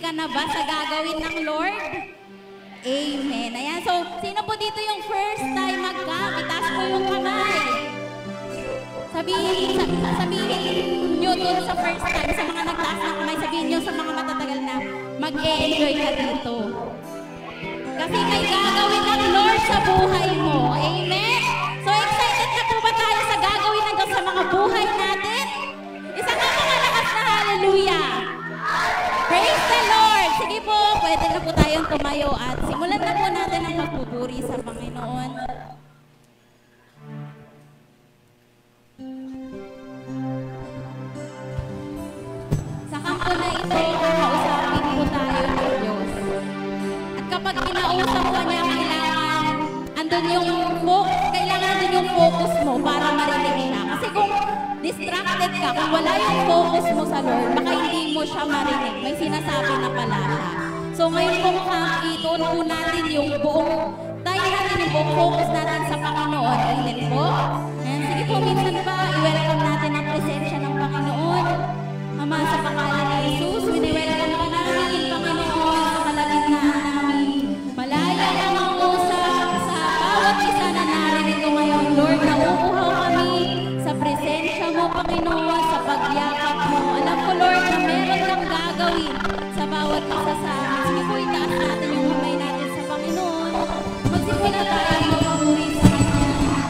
ka na ba sa gagawin ng Lord? Amen. Ayan, so sino po dito yung first time mag-camp? Itaas po yung kamay. Sabihin nyo dun sa first time, sa mga nagtaas ng kamay, sabihin nyo sa mga matatagal na mag-e-enjoy ka dito. Kasi may gagawin ng Lord sa buhay mo. Amen? So excited na po ba tayo sa gagawin ng Diyos sa mga buhay natin? Isa ka mga lakas na hallelujah. Praise the Lord! Sige po, pwede na po tayong tumayo at simulan na po natin ang pagpupuri sa Panginoon. Sa kampo na ito, kakausapin po tayo ng Diyos. At kapag kinausap ka niya, kailangan andun yung focus mo para marinig siya. Kasi kung distracted ka, kung wala yung focus mo sa Lord, baka hindi mo siya marinig. May sinasabi na pala siya. So ngayon kung ituon po natin yung buong focus natin sa Panginoon. Amen po. Ayan, sige po, minsan pa, i-welcome natin ang presensya ng Panginoon. Ama, sa pangalan ni Jesus, wini-welcome ka namin, Panginoon, sa kalagitnaan namin. Malaya ang mangusap sa bawat isa na narito ngayon. Lord, nauuhaw kami sa presensya mo, Panginoon, sa pagyakap mo. Alam ko, Lord, na meron kang gagawin sa bawat isa sa amin. Sige po, itaas natin yung kamay natin sa Panginoon. Magsimula tayo magpuri sa Kanya.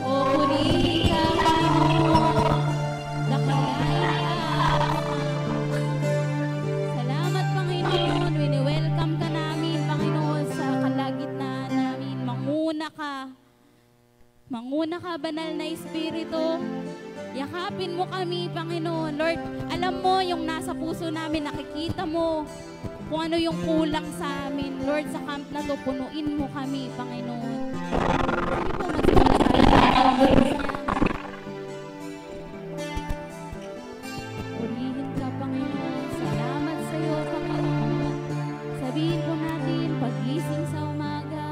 O, purihin ka, Panginoon. Nakalaya. Salamat, Panginoon. Wini-welcome ka namin, Panginoon, sa kalagitnaan namin. Manguna ka, banal na Espiritu. Yakapin mo kami, Panginoon. Lord, alam mo yung nasa puso namin, nakikita mo kung ano yung kulang sa amin. Lord, sa camp na to, punuin mo kami, Panginoon. Sige po, magsimula tayo. Purihin ka, Panginoon. Salamat sa iyo, Panginoon. Sabihin po natin, pagising sa umaga.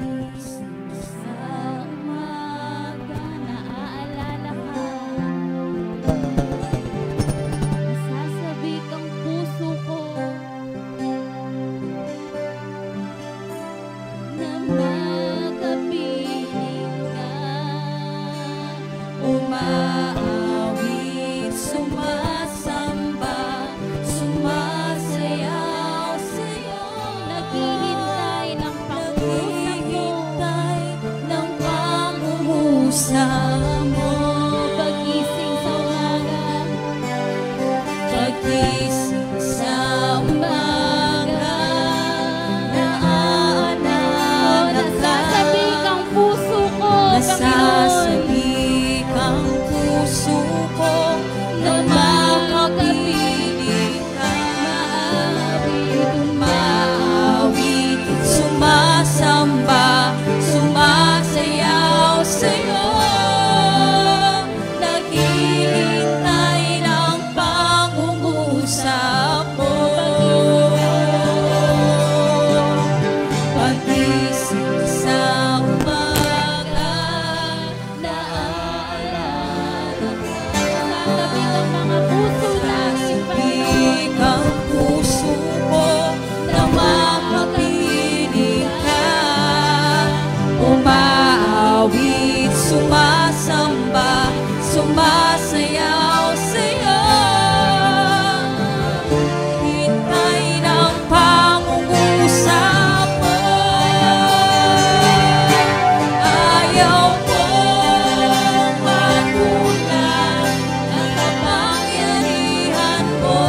Pagising sa umaga, naaalala ka. Nasasabik ang puso ko na magapiling ka. Umaawit, sumasamba, sumasayaw sa'yo. Naghihintay ng pangungusap mo. Pagising sa umaga. Pagising sa umaga, naaalala ka. Nasasabik ang puso ko, nasasabik ang puso ko na makapiling ka. Umaawit, sumasamba, sumasayaw sa'yo. Naghihintay ng pangungusap mo. Pagising sa umaga, naaalala ka. Nasasabik ang mga puso namin, Panginoon. Ang puso ko na makapiling ka. Umaawit, sumasamba, sumasayaw sa'yo. Hintay ng pangungusap mo. Ayaw ko magulang ang kapangyarihan mo.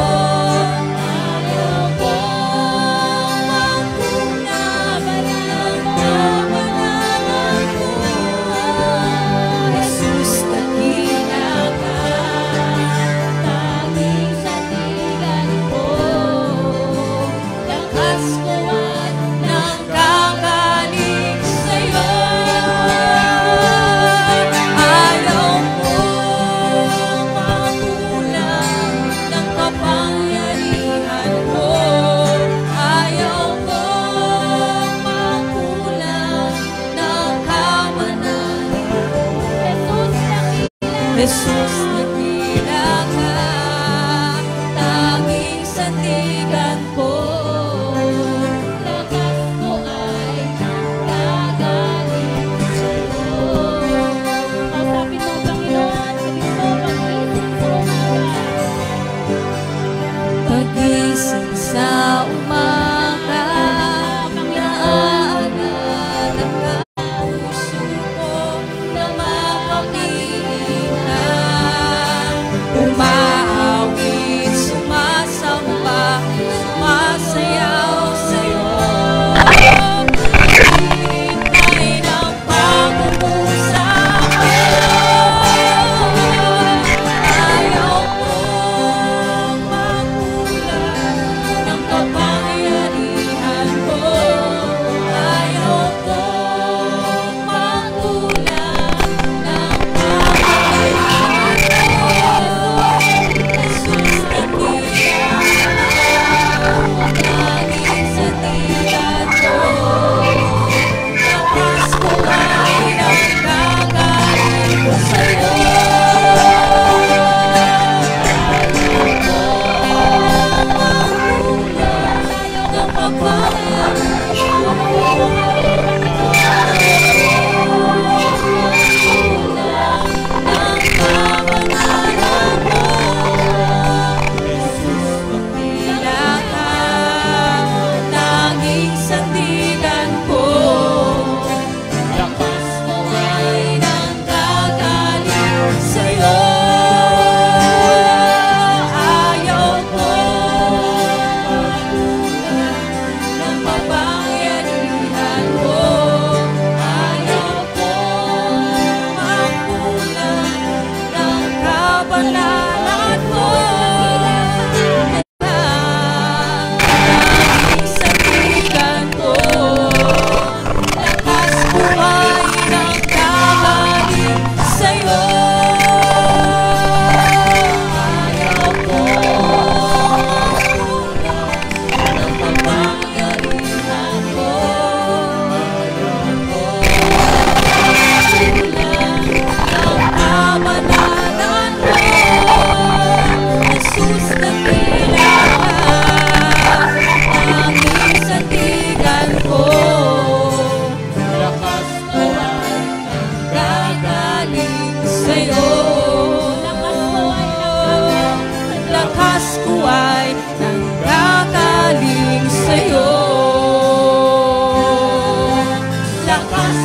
Ayaw ko magulang ang kabanalan mo. Jesus, dakila ka, tanging sandigan ko. Lakas ko at nangkakalig sa'yo. Ayaw ko magulang ng kapangyarihan mo. Ayaw ko magulang ng kabanalan mo. Jesus, dakila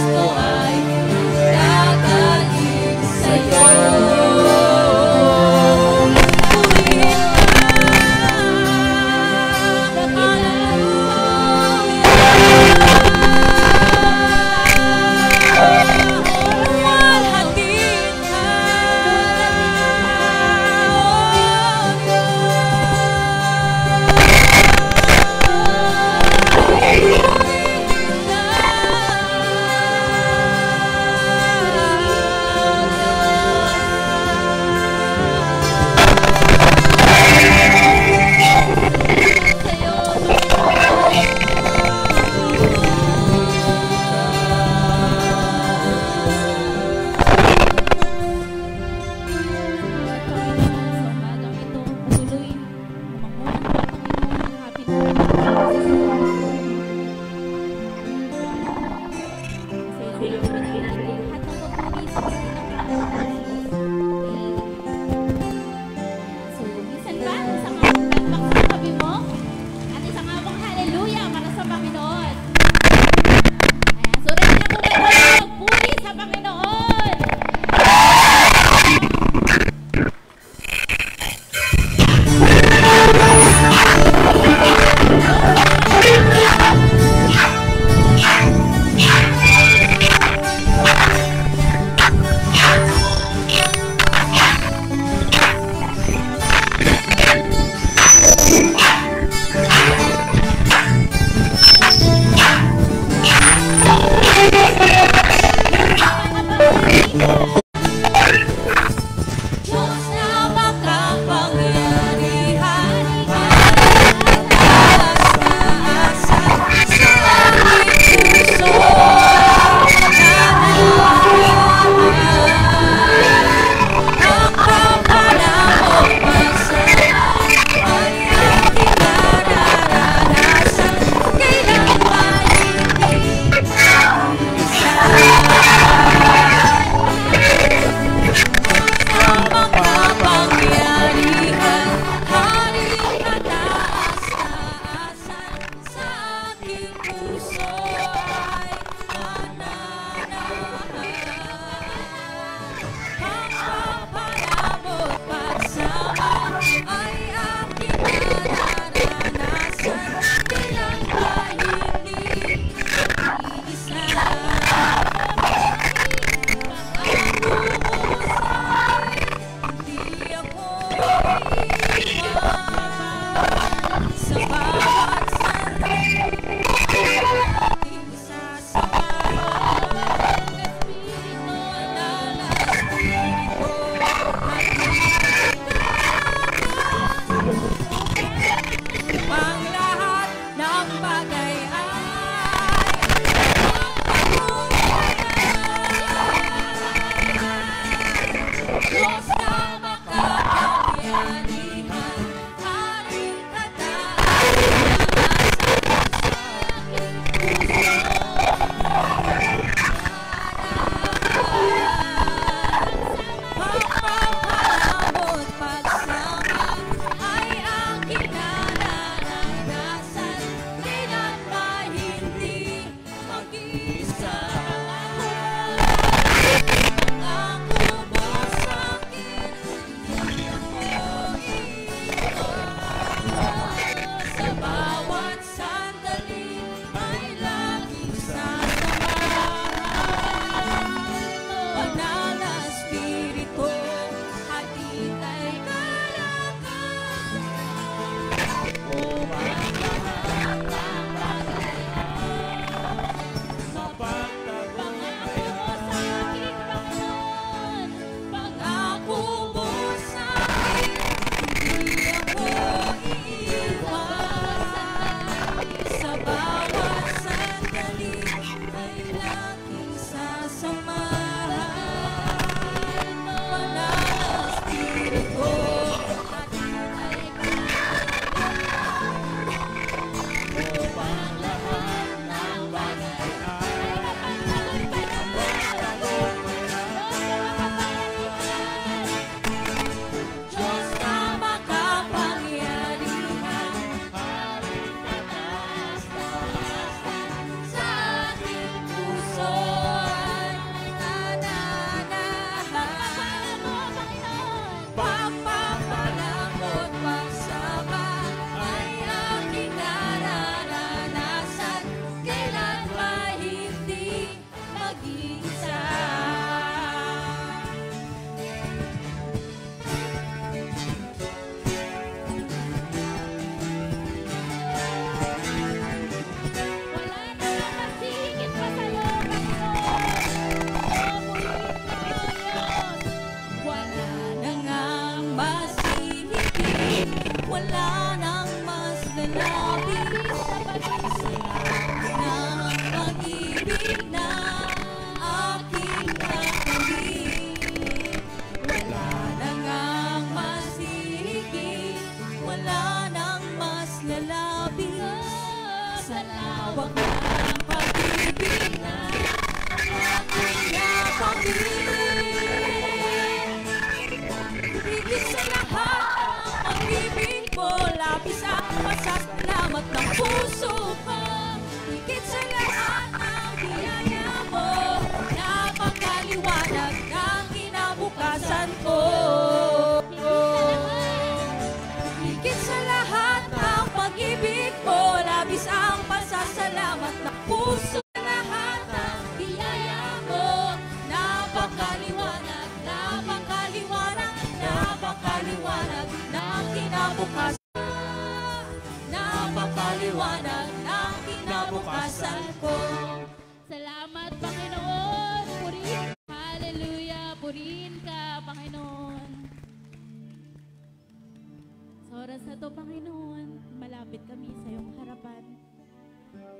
ko ay gagaling sa'yo. Salamat na puso lahat ng biyaya mo. Napakaliwanag, napakaliwanag, napakaliwanag ng kinabukasan. Napakaliwanag ng kinabukasan ko. Salamat, Panginoon. Purihin. Hallelujah. Purihin ka, Panginoon. Sa oras na to, Panginoon, malapit kami sa iyong harapan.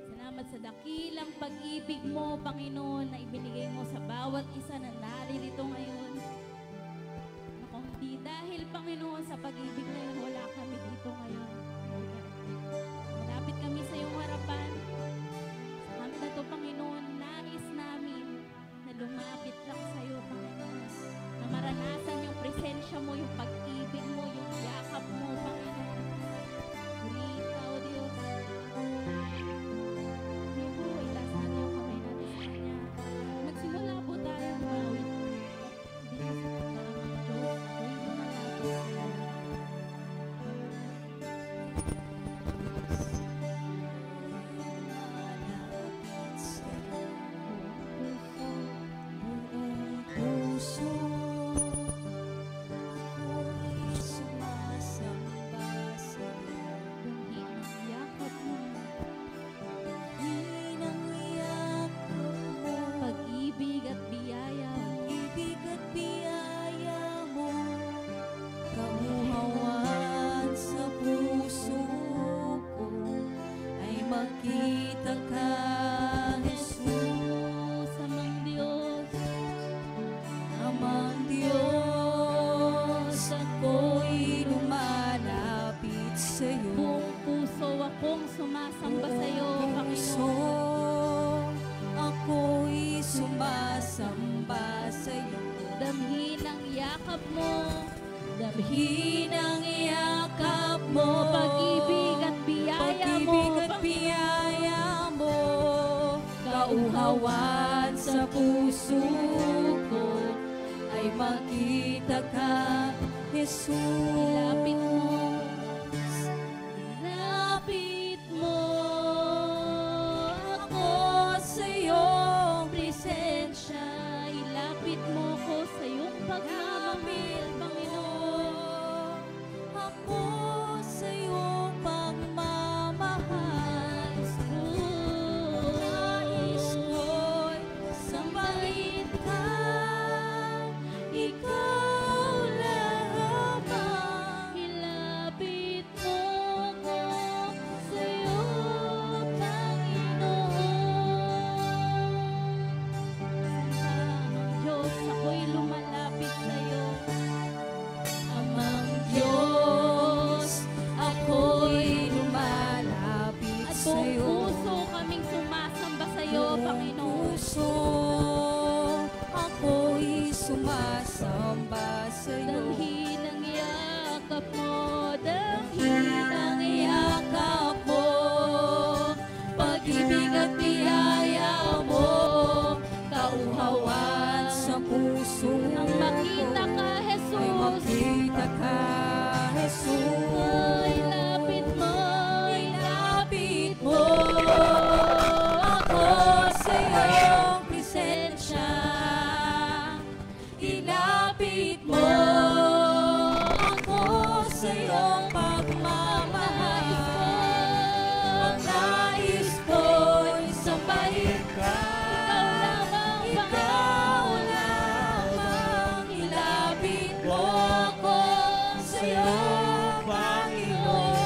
Salamat sa dakilang pag-ibig mo, Panginoon, na ibinigay mo sa bawat isa na naririto ngayon. Na kung di dahil, Panginoon, sa pag-ibig na yun, wala kami dito ngayon. Malapit kami sa iyong harapan. Sa kami na to, Panginoon, nais namin na lumapit lang sa iyo, Panginoon. Na maranasan yung presensya mo, yung pag-ibig mo, yung yakap mo, Panginoon. Purihin ka, O Diyos. Itaas natin yung kamay natin sa Kanya. Magsimula po tayo bawit. Hindi na sa pagkaramang Diyos. Ako'y lumalapit sa iyo. Puso, ako'y sumasamba sa'yo. Danghin ang yakap mo. Hinang-iyak mo, Pag-ibig at biyaya. ibig at biyaya mo. Kamuhawan sa puso ko, ay makita ka, Jesus. Amang Diyos. Amang Diyos, ako'y lumalapit sa'yo. Buong puso akong sumasamba sa iyo, Puso, Panginoon. ako'y sumasamba sa'yo. Damhin ang yakap mo. Damhin ang yakap mo, Pag-ibig at biyaya mo, pag-ibig at Panginoon. biyaya mo. Kauhawan sa puso ko, ay makita ka, Jesus. Ilapit mo. Ilapit mo Ako sa iyong presensya. Ilapit mo ko sa iyong pagmamahal, Panginoon. Ako sa iyong pagmamahal. Nais ko'y sambahin ka. Ikaw lamang. Ilapit mo ko sa iyo, Panginoon. Amang Diyos, ako'y lumalapit sa iyo. Amang Diyos, ako'y lumalapit At sa buong iyo. puso kaming sumasamba sa iyo, Panginoon. Puso, ako'y sumasamba sa iyo. Damhin ang yakap mo, Damhin ang yakap mo, pag-ibig at biyaya mo, kauhawan sa puso nang makita ka, ay Jesus. makita ka, Jesus. Ilapit mo, Ilapit mo ako sa iyong presensya. Ilapit mo ako sa iyong pagmamahal. Ang nais ko'y sambahin ka. Ikaw lamang. Ilapit mo ako sa iyong Panginoon.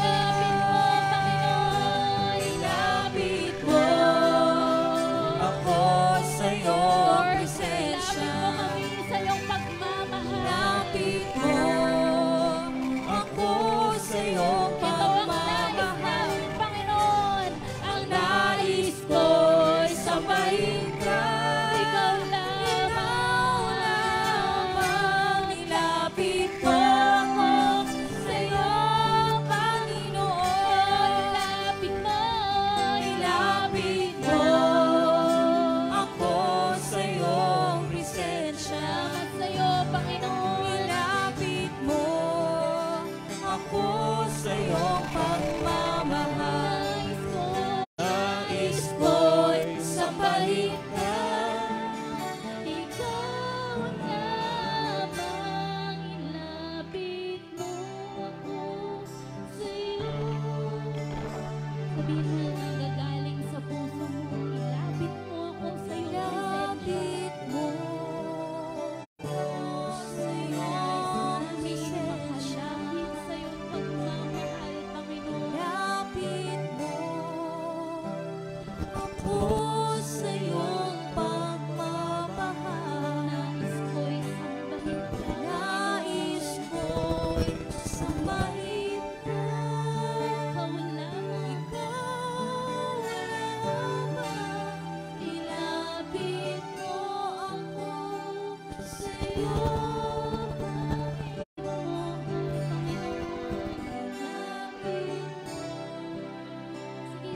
Sige,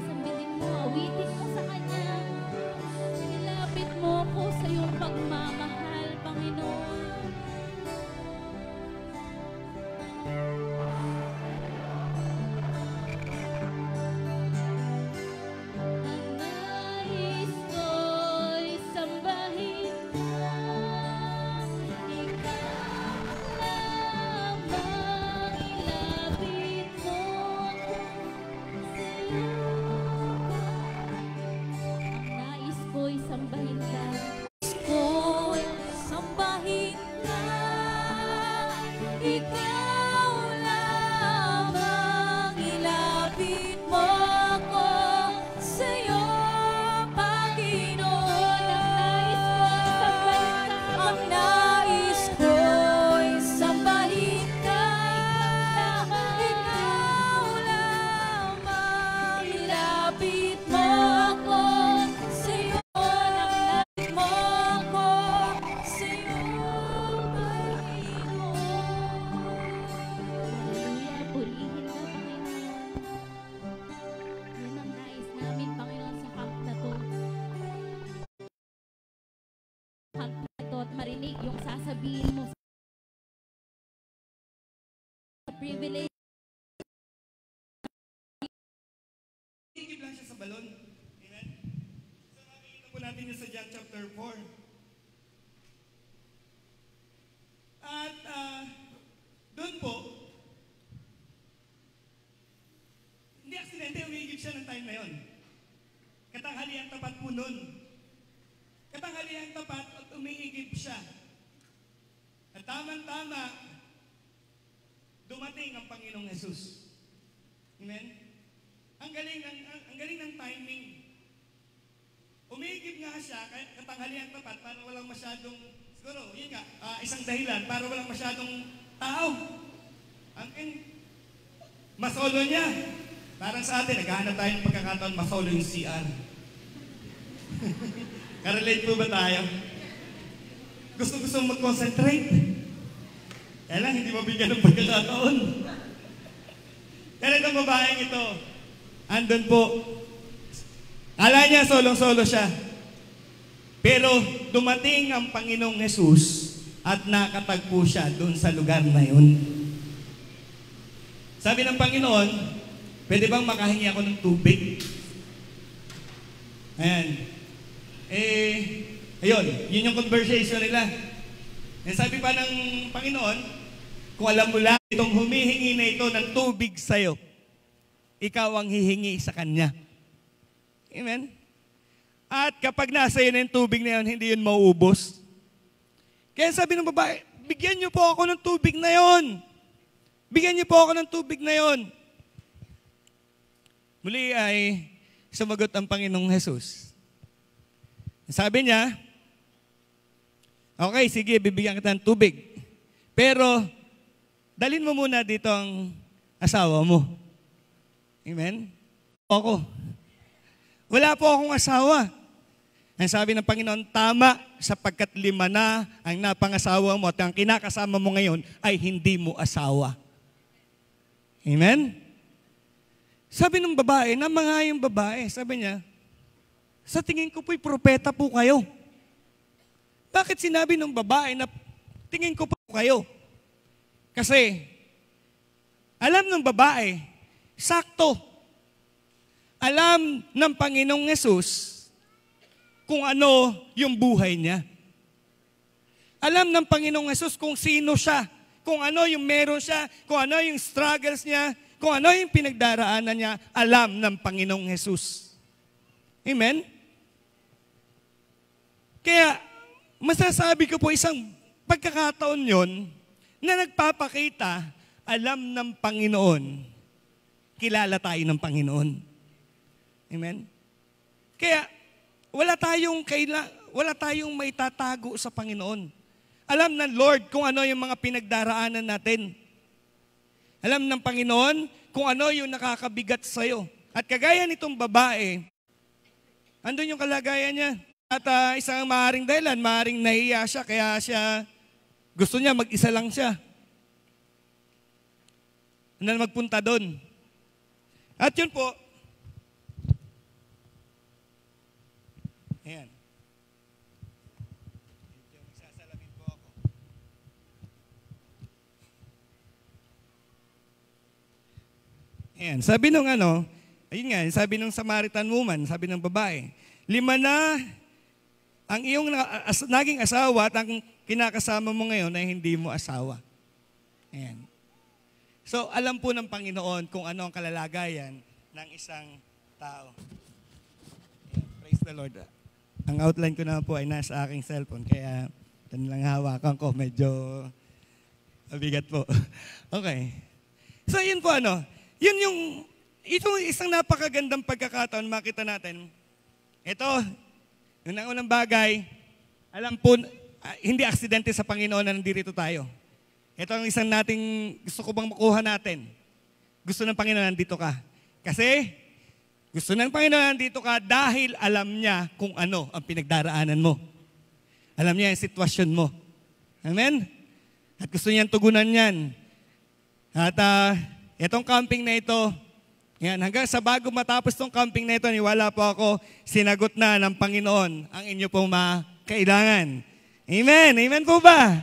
sambilin mo. Awitin mo sa Kanya. Ilapit mo ko sa iyong pagmamahal, Panginoon. Ang nais ko'y sambahin ka. Ikaw lamang ilapit mo ko sa'yo. Ang nais ko'y sambahin ka. Ko'y sambahin ka. Ikaw lamang ilapit mo ko sa'yo, Panginoon. Ang nais ko'y sambahin ka. Ikaw lamang ilapit mo ko sa'yo, mo ko sa'yo, Panginoon. Hallelujah. Purihin ka, Panginoon. Yan ang nais namin, Panginoon, sa camp na to. Camp na to at marinig yung sasabihin mo sa privilege. Higib lang siya sa balon. Amen? So makikita po natin yun sa John chapter 4. At doon po, hindi aksidente, umihigib siya ng time na yun. Katanghaliang tapat po nun. Katanghaliang tapat at umihigib siya. At tamang-tama, dumating ang Panginoong Jesus. Amen? Ang galing ng timing. Umigib nga siya, katanghaliang tapat, para walang masyadong, siguro, yun nga, isang dahilan, para walang masyadong tao. Masolo niya. Parang sa atin, naghahanap tayo ng pagkakataon, masolo yung CR. Karelate po ba tayo? Gusto mag-concentrate. Kaya lang, hindi mabigyan ng pagkakataon. Kaya itong babaeng ito, andun po. Kala niya solong-solo siya. Pero dumating ang Panginoong Jesus at nakatagpo siya doon sa lugar na yun. Sabi ng Panginoon, pwede bang makahingi ako ng tubig? Ayan. Ayun, yun yung conversation nila. Sabi pa ng Panginoon, kung alam mo lang itong humihingi na ito ng tubig sa'yo, ikaw ang hihingi sa Kanya. Amen? At kapag nasa iyo na yung tubig na yun, hindi yun mauubos. Kaya sabi ng babae, bigyan niyo po ako ng tubig na yun. Bigyan niyo po ako ng tubig na yun. Muli ay sumagot ang Panginoong Jesus. Sabi niya, okay, sige, bibigyan kita ng tubig. Pero, dalhin mo muna dito ang asawa mo. Amen? Ako. Wala po akong asawa. Ang sabi ng Panginoon, tama, sapagkat 5 na ang napangasawa mo at ang kinakasama mo ngayon ay hindi mo asawa. Amen? Sabi ng babae, namanga yung babae, sabi niya, sa tingin ko po'y propeta po kayo. Bakit sinabi ng babae na tingin ko po kayo? Kasi, alam ng babae, sakto. Alam ng Panginoong Yesus kung ano yung buhay niya. Alam ng Panginoong Yesus kung sino siya, kung ano yung meron siya, kung ano yung struggles niya, kung ano yung pinagdaraanan niya, alam ng Panginoong Yesus. Amen? Kaya, masasabi ko po isang pagkakataon yon na nagpapakita, alam ng Panginoon, kilala tayo ng Panginoon. Amen? Kaya, wala tayong may tatago sa Panginoon. Alam ng Lord kung ano yung mga pinagdaraanan natin. Alam ng Panginoon kung ano yung nakakabigat sa'yo. At kagaya nitong babae, andun yung kalagayan niya. At isang maaaring dahilan, maaaring nahiya siya, kaya siya Gusto niya, mag-isa lang siya. Na magpunta doon. At yun po, ayan. Magsasalamin po ako. Ayan, sabi nung ayun nga, sabi nung Samaritan woman, sabi ng babae, 5 na ang iyong naging asawa at ang kinakasama mo ngayon ay hindi mo asawa. Ayan. So, alam po ng Panginoon kung ano ang kalalagayan ng isang tao. Ayan, praise the Lord. Ang outline ko na po ay nasa aking cellphone, kaya ito lang hawakan ko, medyo mabigat po. Okay. So, yun po yun ito isang napakagandang pagkakataon, makita natin. Ito, yung unang bagay, alam po, hindi aksidente sa Panginoon na nandito tayo. Ito ang isang gusto ko bang makuha natin. Gusto ng Panginoon nandito ka. Kasi, gusto ng Panginoon nandito ka dahil alam niya kung ano ang pinagdaraanan mo. Alam niya yung sitwasyon mo. Amen? At gusto niyang tugunan yan. At itong camping na ito, yan, hanggang sa bago matapos tong camping na ito, niwala po ako, sinagot na ng Panginoon ang inyo pong kailangan. Amen? Amen po ba?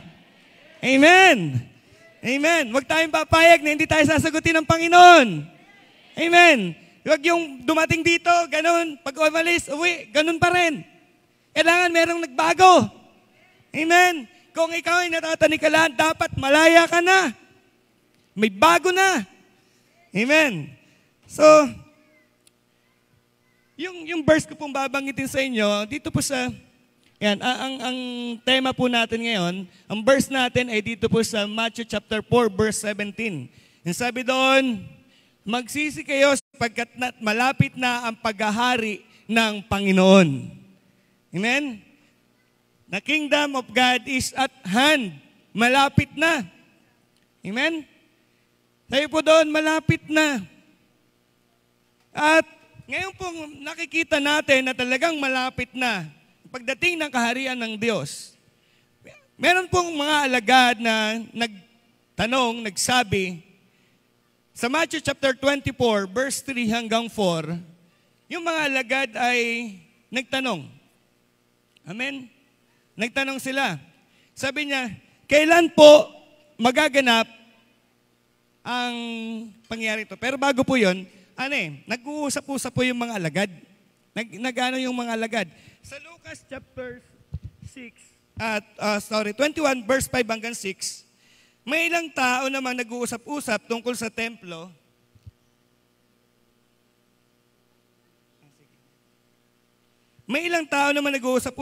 Amen. Amen. Huwag tayong papayag na hindi tayo sasagutin ng Panginoon. Amen. Huwag yung dumating dito, ganun. Pag umalis, uwi, ganun pa rin. Kailangan merong nagbago. Amen. Kung ikaw ay natatanikalan, dapat malaya ka na. May bago na. Amen. So, yung verse ko pong babanggitin sa inyo, dito po sa yan, ang tema po natin ngayon, ang verse natin ay dito po sa Matthew chapter 4, verse 17. Yung sabi doon, magsisi kayo sapagkat malapit na ang paghahari ng Panginoon. Amen? The kingdom of God is at hand. Malapit na. Amen? Sabi po doon, malapit na. At ngayon pong nakikita natin na talagang malapit na pagdating ng kaharian ng Diyos. Meron pong mga alagad na nagsabi, sa Matthew chapter 24, verse 3 hanggang 4, yung mga alagad ay nagtanong. Amen? Nagtanong sila. Sabi niya, kailan po magaganap ang pangyayari ito? Pero bago po yun, nag-uusap-usap po yung mga alagad. Yung mga alagad. Sa Lucas chapter 21 verse 5 hanggang 6, may ilang tao naman nag-uusap-usap tungkol sa templo. May ilang tao naman nag-uusap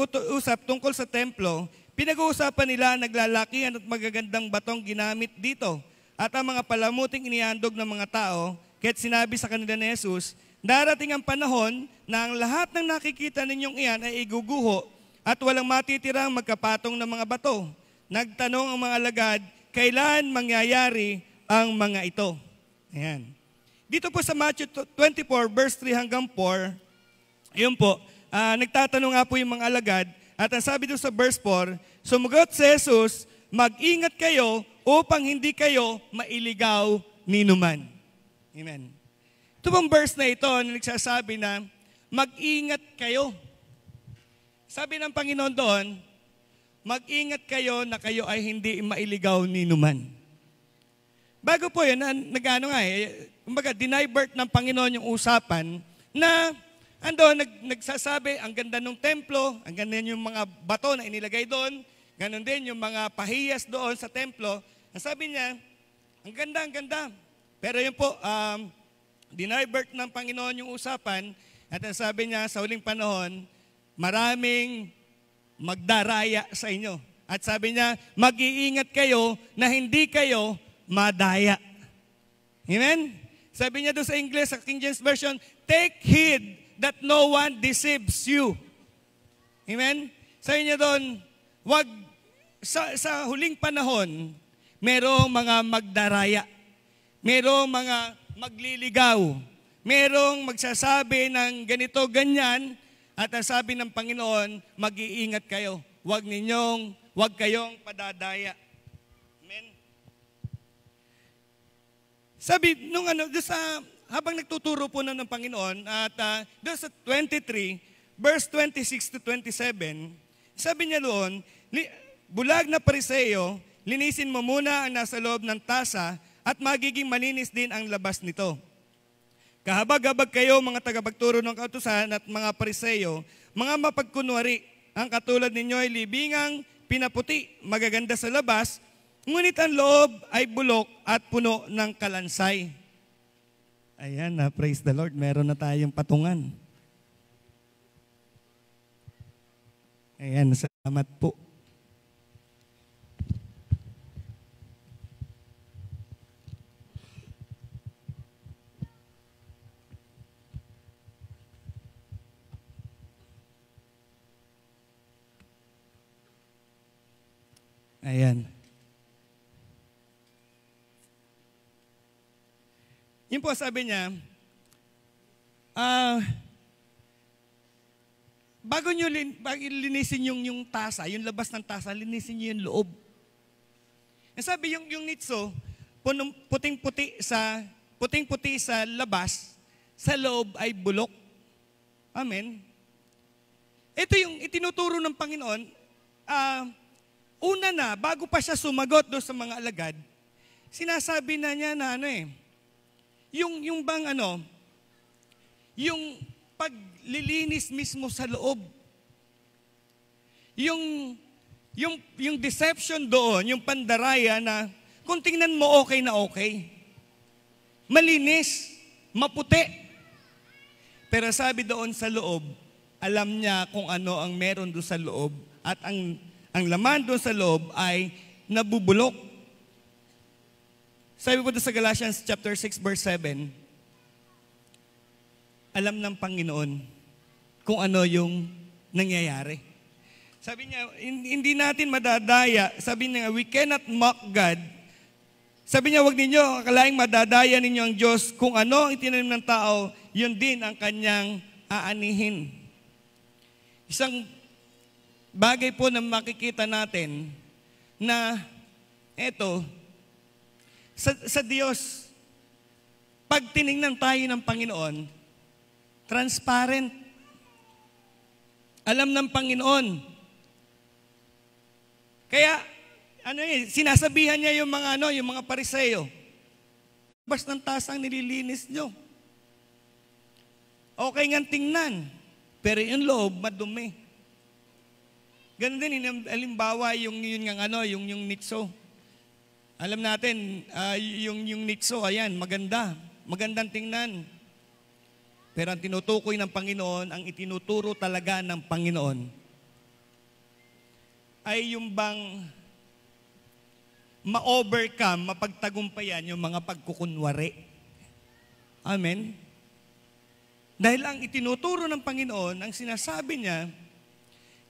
tungkol sa templo. Pinag-uusapan nila naglalakihan at magagandang batong ginamit dito. At ang mga palamuting inihandog ng mga tao, kaya't sinabi sa kanila ni Jesus, darating ang panahon na ang lahat ng nakikita ninyong iyan ay iguguho at walang matitirang magkapatong ng mga bato. Nagtanong ang mga alagad, kailan mangyayari ang mga ito? Ayan. Dito po sa Matthew 24, verse 3 hanggang 4, yun po, nagtatanong nga po yung mga alagad, at ang sabi doon sa verse 4, sumagot si Jesus, mag-ingat kayo upang hindi kayo mailigaw ninuman. Amen. Ito pong verse na ito na nagsasabi na mag-ingat kayo. Sabi ng Panginoon doon, mag-ingat kayo na kayo ay hindi mailigaw ninuman. Bago po yun, kumbaga, dinivert ng Panginoon yung usapan na nagsasabi, ang ganda ng templo, ang ganda yung mga bato na inilagay doon, ganun din yung mga pahiyas doon sa templo. Ang sabi niya, ang ganda. Pero yun po, dinivert ng Panginoon yung usapan at ang sabi niya sa huling panahon, maraming magdaraya sa inyo. At sabi niya, mag-iingat kayo na hindi kayo madaya. Amen? Sabi niya doon sa English, sa King James Version, take heed that no one deceives you. Amen? Sabi niya doon, sa huling panahon, merong mga magdaraya. Merong mga magliligaw. Merong magsasabi ng ganito, ganyan, at ang sabi ng Panginoon, mag-iingat kayo. Huwag kayong padadaya. Amen. Sabi, habang nagtuturo po ng Panginoon, at doon sa 23, verse 26 to 27, sabi niya doon, bulag na Pariseo, linisin mo muna ang nasa loob ng tasa at magiging malinis din ang labas nito. Kahabag-habag kayo mga tagapagturo ng kautusan at mga Pariseo, mga mapagkunwari, ang katulad ninyo ay libingang pinaputi, magaganda sa labas, ngunit ang loob ay bulok at puno ng kalansay. Ayan, praise the Lord, meron na tayong patungan. Ayan, salamat po. Ayan. Yun po sabi niya, bago linisin yung tasa, yung labas ng tasa, linisin niyo yung loob. Sabi yung nitso, puting-puti sa labas, sa loob ay bulok. Amen. Ito yung itinuturo ng Panginoon. Una na, bago pa siya sumagot doon sa mga alagad, sinasabi na niya na yung paglilinis mismo sa loob. Yung deception doon, yung pandaraya na kung tingnan mo okay na okay. Malinis, maputi. Pero sabi doon sa loob, alam niya kung ano ang meron doon sa loob at ang laman doon sa loob ay nabubulok. Sabi po doon sa Galatians chapter 6 verse 7, alam ng Panginoon kung ano yung nangyayari. Sabi niya, hindi natin madadaya. Sabi niya, we cannot mock God. Sabi niya, wag ninyo akalaing madadaya ninyo ang Diyos. Kung ano ang itinanim ng tao, yun din ang kanyang aanihin. Isang bagay po na makikita natin na eto, sa Diyos, pag tinignan tayo ng Panginoon, transparent. Alam ng Panginoon. Kaya, sinasabihan niya yung mga Pariseo, bas ng tasang nililinis nyo. Okay nga tingnan, pero yung loob, madumi. Ganun din, halimbawa, yung nitso. Alam natin, yung nitso, ayan, magandang tingnan. Pero ang tinutukoy ng Panginoon, ang itinuturo talaga ng Panginoon, ay yung bang ma-overcome, mapagtagumpayan yung mga pagkukunwari. Amen? Dahil ang itinuturo ng Panginoon, ang sinasabi niya,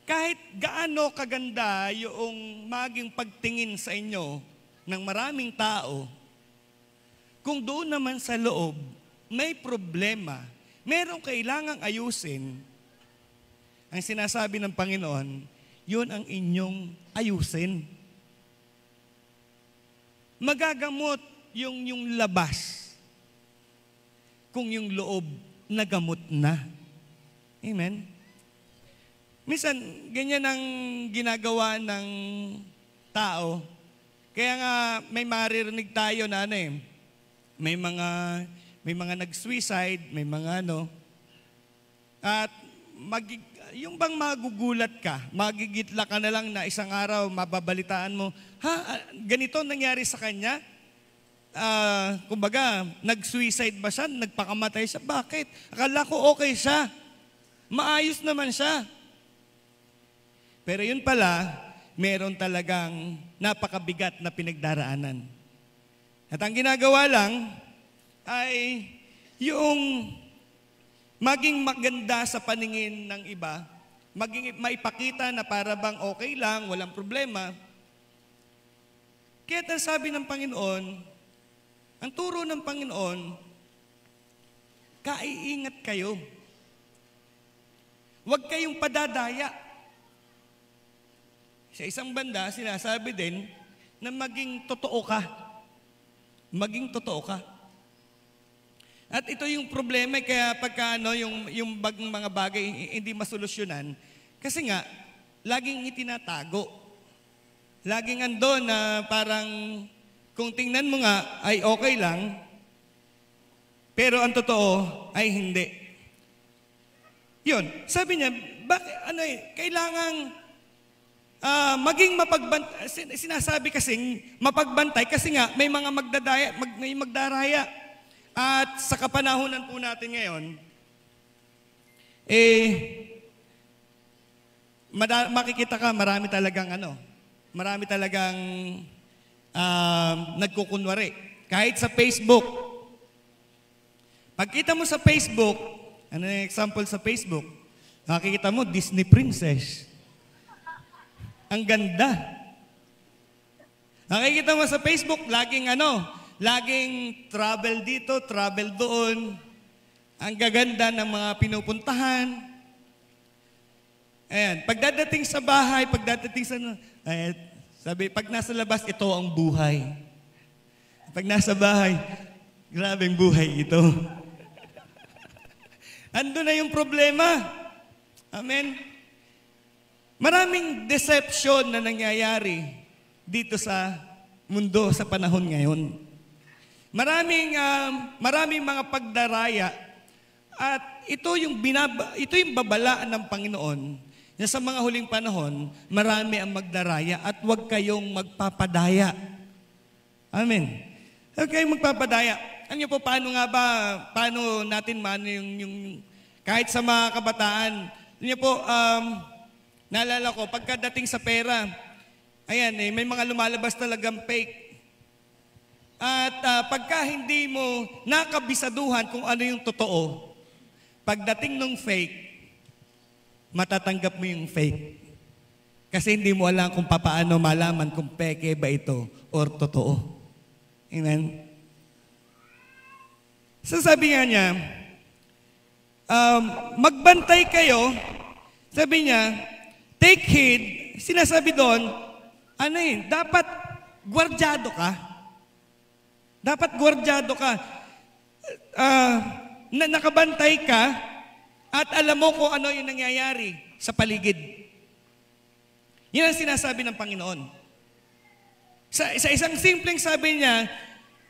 kahit gaano kaganda yung maging pagtingin sa inyo ng maraming tao, kung doon naman sa loob may problema, merong kailangang ayusin, ang sinasabi ng Panginoon, yun ang inyong ayusin. Magagamot yung labas kung yung loob nagamot na. Amen? Minsan, ganyan ang ginagawa ng tao. Kaya nga, may maririnig tayo na may mga nag-suicide, may mga at yung bang magugulat ka, magigitla ka na lang na isang araw, mababalitaan mo, ganito nangyari sa kanya? Kumbaga, nag-suicide ba siya? Nagpakamatay siya? Bakit? Akala ko okay siya. Maayos naman siya. Pero yun pala, meron talagang napakabigat na pinagdaraanan. At ang ginagawa lang ay yung maging maganda sa paningin ng iba, maging maipakita na para bang okay lang, walang problema. Kaya ang sabi ng Panginoon, ang turo ng Panginoon, kaiingat kayo. Huwag kayong padadaya. Sa isang banda, sinasabi din na maging totoo ka. Maging totoo ka. At ito yung problema, kaya pagka yung mga bagay hindi masolusyonan, kasi nga, laging itinatago. Laging andon na parang, kung tingnan mo nga, ay okay lang, pero ang totoo ay hindi. Yun, sabi niya, kailangang maging mapagbantay, sinasabi kasing mapagbantay kasi nga may mga may magdaraya. At sa kapanahunan po natin ngayon, makikita ka marami talagang nagkukunwari. Kahit sa Facebook. Pagkita mo sa Facebook, ano yung example sa Facebook? Makikita mo, Disney Princess. Ang ganda. Nakikita mo sa Facebook, laging travel dito, travel doon. Ang gaganda ng mga pinupuntahan. Ayan, pagdating sa bahay, sabi, pag nasa labas, ito ang buhay. Pag nasa bahay, grabeng buhay ito. Ando na yung problema. Amen. Maraming deception na nangyayari dito sa mundo sa panahon ngayon. Maraming mga pagdaraya at ito yung babalaan ng Panginoon na sa mga huling panahon, marami ang magdaraya at huwag kayong magpapadaya. Amen. Huwag kayong magpapadaya. Ano niyo po, paano natin yung kahit sa mga kabataan, ano niyo po, naalala ko, pagkadating sa pera, ayan, may mga lumalabas talagang fake. At pagka hindi mo nakabisaduhan kung ano yung totoo, pagdating ng fake, matatanggap mo yung fake. Kasi hindi mo alam kung paano malaman kung peke ba ito or totoo. Amen? So sabi nga niya, magbantay kayo, sabi niya, take heed, sinasabi doon, dapat gwardyado ka. Dapat gwardyado ka. Nakabantay ka at alam mo kung ano yung nangyayari sa paligid. Yan ang sinasabi ng Panginoon. Sa isang simpleng sabi niya,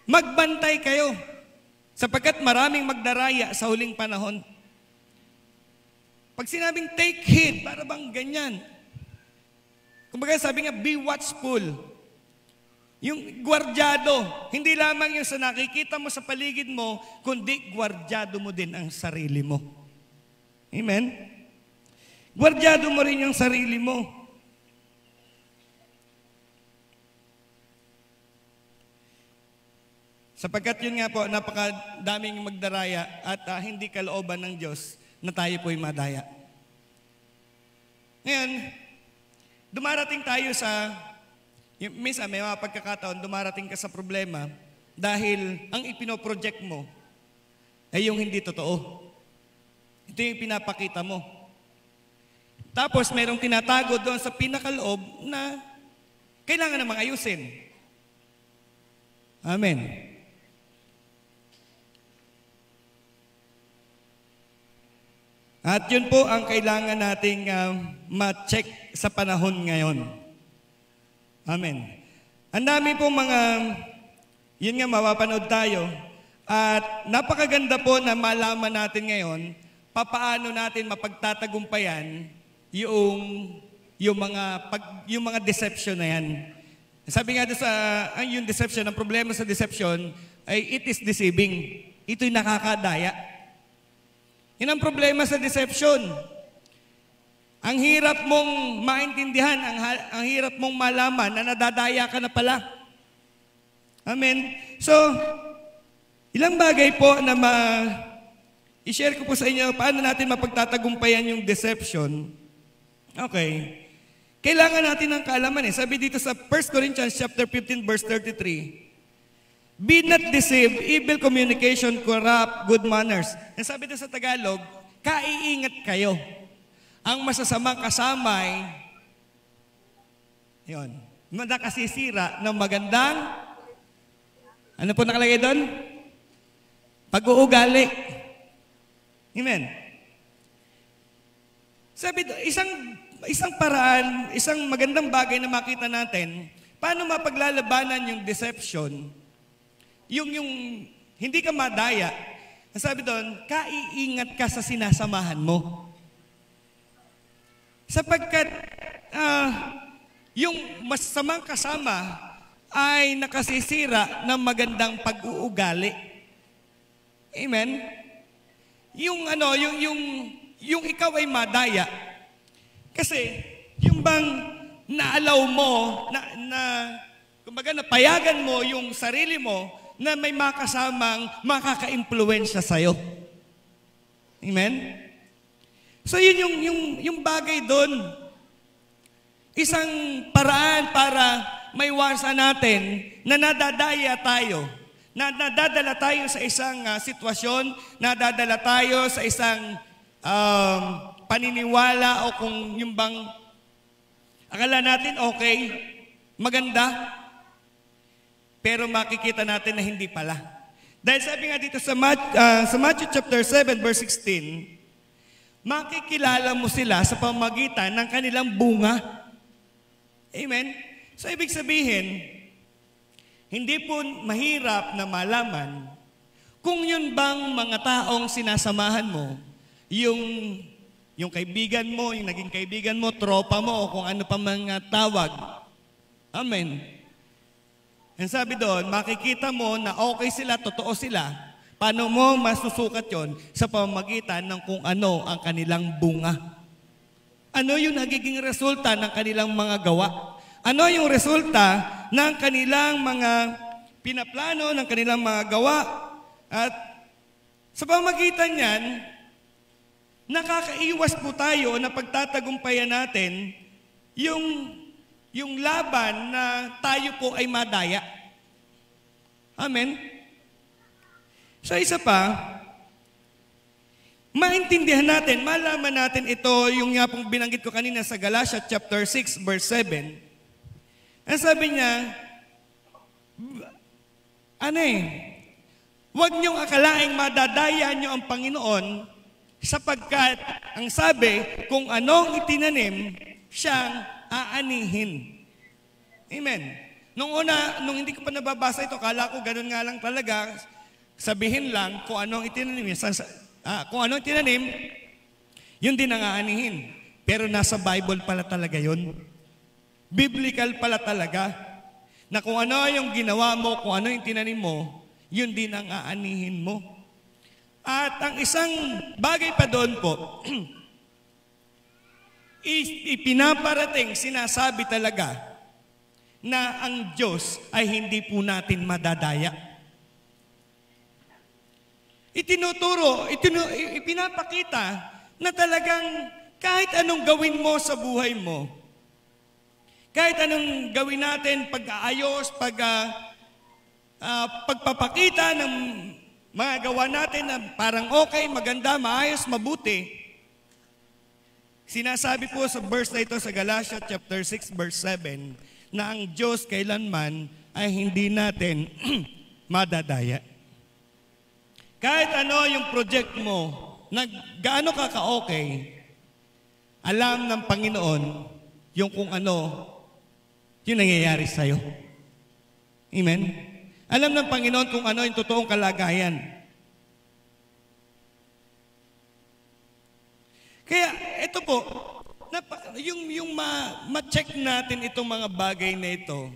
magbantay kayo sapagkat maraming magdaraya sa huling panahon. Pag sinabing take heed, para bang ganyan? Kumbaga sabi nga, be watchful. Yung gwardyado, hindi lamang yung sa nakikita mo sa paligid mo, kundi gwardyado mo din ang sarili mo. Amen? Gwardyado mo rin yung sarili mo. Sapagkat yun nga po, napakadaming magdaraya at hindi kalooban ng Diyos na tayo po'y madaya. Ngayon, dumarating tayo sa, minsan may mga pagkakataon, dumarating ka sa problema dahil ang ipinoproject mo ay yung hindi totoo. Ito yung pinapakita mo. Tapos merong tinatago doon sa pinakaloob na kailangan namang ayusin. Amen. At yun po ang kailangan nating ma-check sa panahon ngayon. Amen. Ang dami po yun nga, mapapanood tayo. At napakaganda po na malaman natin ngayon papaano natin mapagtatagumpayan yung mga deception na yan. Sabi nga doon yung deception, ang problema sa deception ay it is deceiving. Ito'y nakakadaya. Yan ang problema sa deception. Ang hirap mong maintindihan, ang hirap mong malaman na nadadaya ka na pala. Amen. So, ilang bagay po na i-share ko po sa inyo paano natin mapagtatagumpayan yung deception. Okay. Kailangan natin ng kaalaman eh. Sabi dito sa 1 Corinthians chapter 15 verse 33, be not deceived, evil communication corrupt good manners. Ang sabi dito sa Tagalog, kaiingat kayo. Ang masasamang kasamay, yun, nakasisira ng magandang, ano po nakalagay doon? Pag-uugali. Amen. Sabi doon, isang paraan, isang magandang bagay na makita natin, paano mapaglalabanan yung deception, yung hindi ka madaya. Sabi doon, kaiingat ka sa sinasamahan mo. Sapagkat yung masamang kasama ay nakasisira ng magandang pag-uugali. Amen? Yung ikaw ay madaya. Kasi, yung bang naalaw mo, kumbaga napayagan mo yung sarili mo na may makasamang makaka-impluwensya sa'yo. Amen? So yun yung bagay doon. Isang paraan para maiwasan natin na nadadaya tayo, na nadadala tayo sa isang sitwasyon, nadadala tayo sa isang paniniwala o kung yung bang akala natin okay, maganda, pero makikita natin na hindi pala. Dahil sabi nga dito sa Matthew chapter 7 verse 16, makikilala mo sila sa pamamagitan ng kanilang bunga. Amen? So ibig sabihin, hindi po mahirap na malaman kung yun bang mga taong sinasamahan mo, yung kaibigan mo, yung naging kaibigan mo, tropa mo, o kung ano pa mga tawag. Amen. Ang sabi doon, makikita mo na okay sila, totoo sila. Paano mo masusukat yon? Sa pamamagitan ng kung ano ang kanilang bunga. Ano yung nagiging resulta ng kanilang mga gawa? Ano yung resulta ng kanilang mga pinaplano, ng kanilang mga gawa? At sa pamamagitan yan, nakakaiwas po tayo na pagtatagumpayan natin yung laban na tayo po ay madaya. Amen? So isa pa, maintindihan natin, malaman natin ito, yung nga pong binanggit ko kanina sa Galatia chapter 6 verse 7. Ang sabi niya, huwag niyong akalaing madadaya niyo ang Panginoon sapagkat ang sabi, kung anong itinanim, siyang aanihin. Amen. Nung hindi ko pa nababasa ito, kala ko ganun nga lang talaga, sabihin lang kung anong itinanim. Kung anong itinanim, yun din ang aanihin. Pero nasa Bible pala talaga yun. Biblical pala talaga. Na kung ano yung ginawa mo, kung ano yung tinanim mo, yun din ang aanihin mo. At ang isang bagay pa doon po, ipinaparating, sinasabi talaga na ang Diyos ay hindi po natin madadaya. Ipinapakita na talagang kahit anong gawin mo sa buhay mo, kahit anong gawin natin, pag-aayos, pagpapakita ng mga gawa natin na parang okay, maganda, maayos, mabuti. Sinasabi po sa verse na ito sa Galatia chapter 6 verse 7 na ang Diyos kailanman ay hindi natin madadaya. Kahit ano yung project mo, na gaano ka ka-okay, alam ng Panginoon yung kung ano yung nangyayari sa'yo. Amen? Alam ng Panginoon kung ano yung totoong kalagayan. Kaya ito po, ma-check natin itong mga bagay na ito,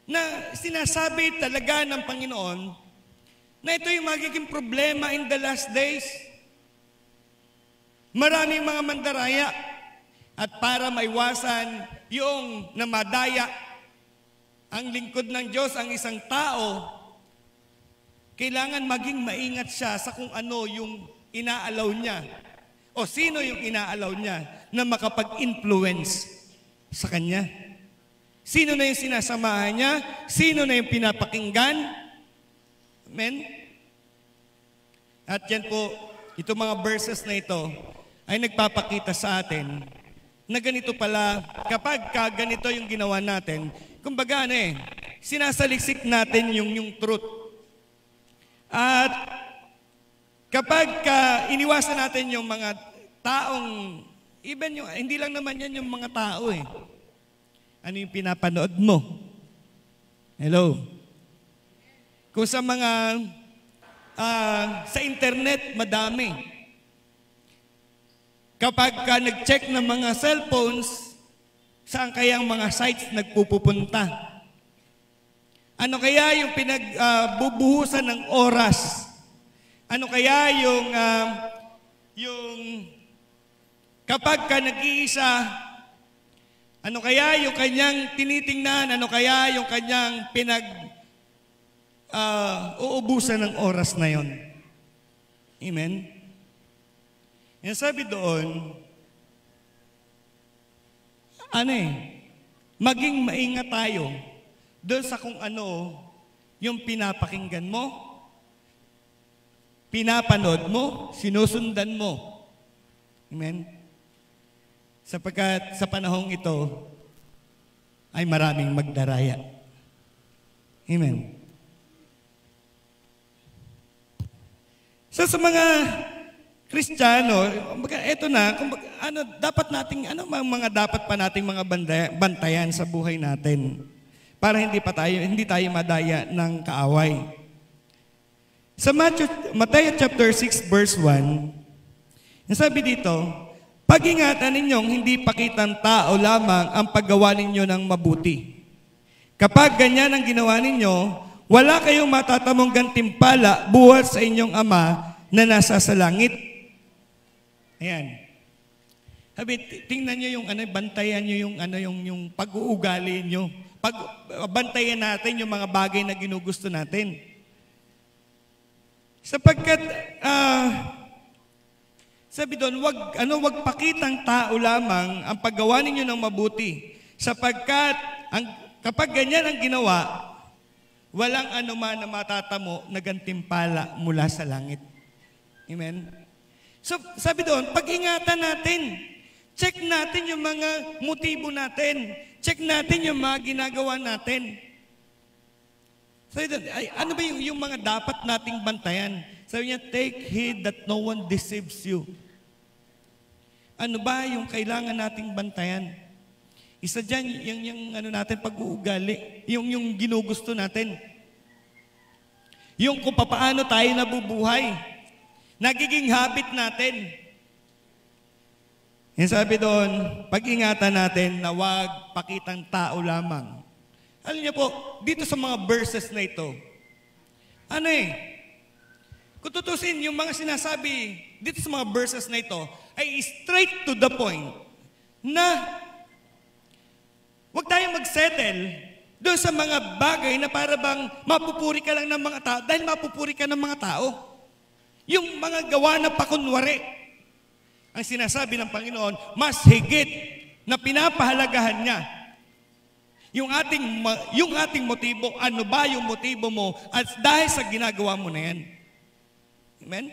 na sinasabi talaga ng Panginoon na ito yung magiging problema in the last days. Maraming mga mandaraya at para maiwasan yung namadaya ang lingkod ng Diyos, ang isang tao, kailangan maging maingat siya sa kung ano yung inaalaw niya o sino yung inaalaw niya na makapag-influence sa kanya. Sino na yung sinasamahan niya? Sino na yung pinapakinggan? Amen? At yan po, itong mga verses na ito ay nagpapakita sa atin na ganito pala, kapag ganito yung ginawa natin, kumbaga sinasaliksik natin yung truth. At kapag iniwasan natin yung mga taong, even yung, hindi lang naman yan yung mga tao Ano yung pinapanood mo? Hello? Kung sa mga, sa internet, madami. Kapag nag-check ng mga cellphones, saan kaya ang mga sites nagpupunta? Ano kaya yung pinagbubuhusan ng oras? Ano kaya yung kapag nag-iisa, ano kaya yung kanyang tinitingnan? Ano kaya yung kanyang uubusan ng oras na yon? Amen? Yan sabi doon, maging maingat tayo doon sa kung ano yung pinapakinggan mo, pinapanood mo, sinusundan mo. Amen? Sapagkat sa panahong ito ay maraming magdaraya. Amen? So sa mga Kristiyano, eto na, dapat nating, mga dapat pa nating mga bantayan sa buhay natin para hindi tayo madaya ng kaaway. Sa Matthew chapter 6 verse 1, sabi dito, pag-ingatan ninyong hindi pakitang tao lamang ang paggawa ninyo ng mabuti. Kapag ganyan ang ginawa ninyo, wala kayong matatamong gantimpala buhat sa inyong Ama na nasa sa langit. Ayan. Sabi, tingnan nyo yung bantayan nyo yung pag-uugali nyo. Bantayan natin yung mga bagay na ginugusto natin. Sapagkat, sabi doon, wag pakitang tao lamang ang paggawa ninyo ng mabuti. Sapagkat, kapag ganyan ang ginawa, walang anuman na matatamo na gantimpala mula sa langit. Amen? So, sabi doon, pag-ingatan natin. Check natin yung mga motibo natin. Check natin yung mga ginagawa natin. Sabi doon, ano ba yung mga dapat nating bantayan? Sabi niya, take heed that no one deceives you. Ano ba yung kailangan nating bantayan? Isa dyan, yung natin pag-uugali. Yung ginugusto natin. Yung kung paano tayo nabubuhay. Nagiging habit natin. Yan sabi doon, pag-ingatan natin na huwag pakitang tao lamang. Alam niyo po, dito sa mga verses na ito, kung tutusin, yung mga sinasabi dito sa mga verses na ito, ay straight to the point na huwag tayong magsettle doon sa mga bagay na para bang mapupuri ka lang ng mga tao dahil mapupuri ka ng mga tao. Yung mga gawa na pakunwari, ang sinasabi ng Panginoon, mas higit na pinapahalagahan niya. Yung ating motibo, ano ba yung motibo mo at dahil sa ginagawa mo na yan. Amen?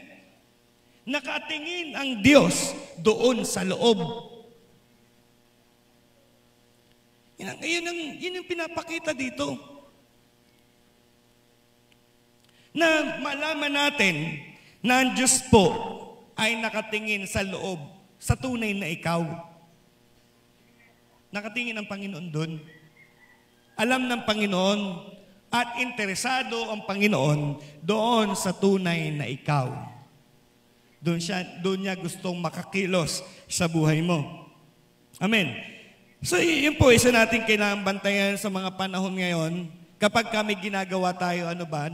Nakatingin ang Diyos doon sa loob. Yun yung pinapakita dito. Na malaman natin na ang Diyos po ay nakatingin sa loob, sa tunay na ikaw. Nakatingin ang Panginoon doon. Alam ng Panginoon at interesado ang Panginoon doon sa tunay na ikaw. Doon niya gustong makakilos sa buhay mo. Amen. So yun po, isa natin kailangan bantayan sa mga panahon ngayon. Kapag kami ginagawa tayo, ano ba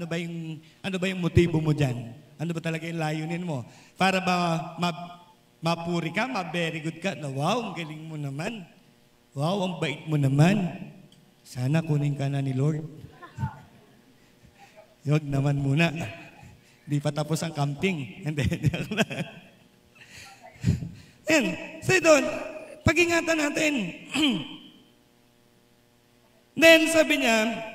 yung motibo mo dyan? Ano ba talaga yung layunin mo? Para ba mapuri ka, ma-very good ka, na wow, ang galing mo naman. Wow, ang bait mo naman. Sana kunin ka na ni Lord. Huwag naman muna. Di pa tapos ang camping. Hindi. Yan. So doon, pag-ingatan natin. Then sabi niya,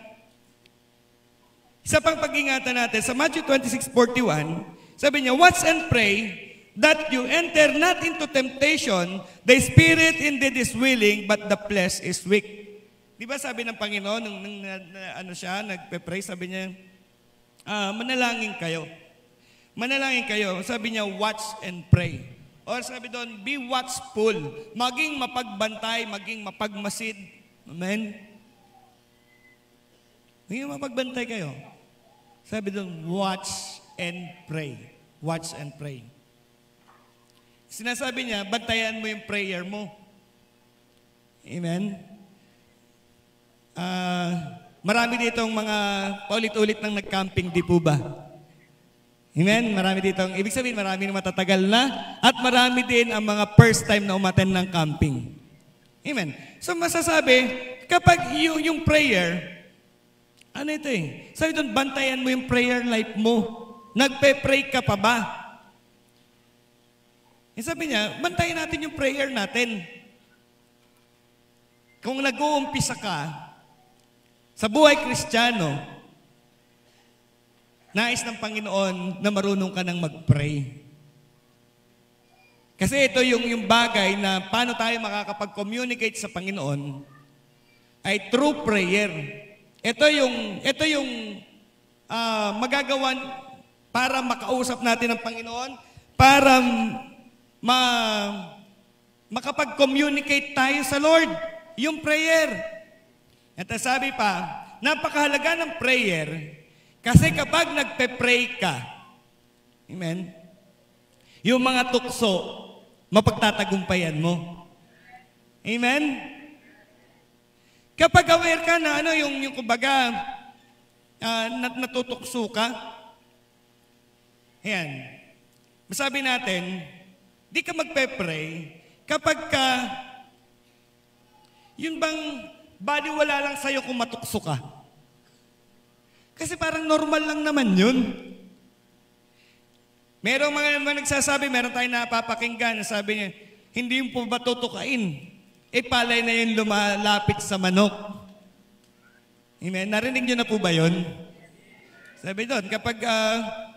isa pang pag-ingatan natin, sa Matthew 26:41, sabi niya, watch and pray that you enter not into temptation, the spirit indeed is willing, but the flesh is weak. Di ba sabi ng Panginoon, nung nagpe-pray, sabi niya, manalangin kayo. Manalangin kayo. Sabi niya, watch and pray. Or sabi doon, be watchful. Maging mapagbantay, maging mapagmasid. Amen? Maging mapagbantay kayo. Sabi doon, watch and pray. Watch and pray. Sinasabi niya, bantayan mo yung prayer mo. Amen? Marami ditong mga paulit-ulit nang nag-camping, di po ba? Amen? Marami ditong, ibig sabihin, marami na matatagal na at marami din ang mga first time na umattend ng camping. Amen? So masasabi, kapag yung prayer, ano ito eh? Sabi doon, bantayan mo yung prayer life mo. Nagpe-pray ka pa ba? Sabi niya, bantayan natin yung prayer natin. Kung nag-uumpisa ka sa buhay Kristiyano, nais ng Panginoon na marunong ka ng mag-pray. Kasi ito yung bagay na paano tayo makakapag-communicate sa Panginoon ay through prayer. Ito yung magagawan para makausap natin ang Panginoon, para makapag-communicate tayo sa Lord. Yung prayer. At sabi pa, napakahalaga ng prayer kasi kapag nagpe-pray ka, amen, yung mga tukso, mapagtatagumpayan mo. Amen? Kapag aware ka na yung kumbaga, natutukso ka, ayan, masabi natin, di ka magpe-pray kapag ka, yun bang baliwala lang sa'yo kung matukso ka. Kasi parang normal lang naman yun. Merong mga nagsasabi, meron tayong napapakinggan, sabi niya, hindi yung po ba tutukain? Palay na yun lumalapit sa manok. Amen? Narinig niyo na po ba yun? Sabi doon, kapag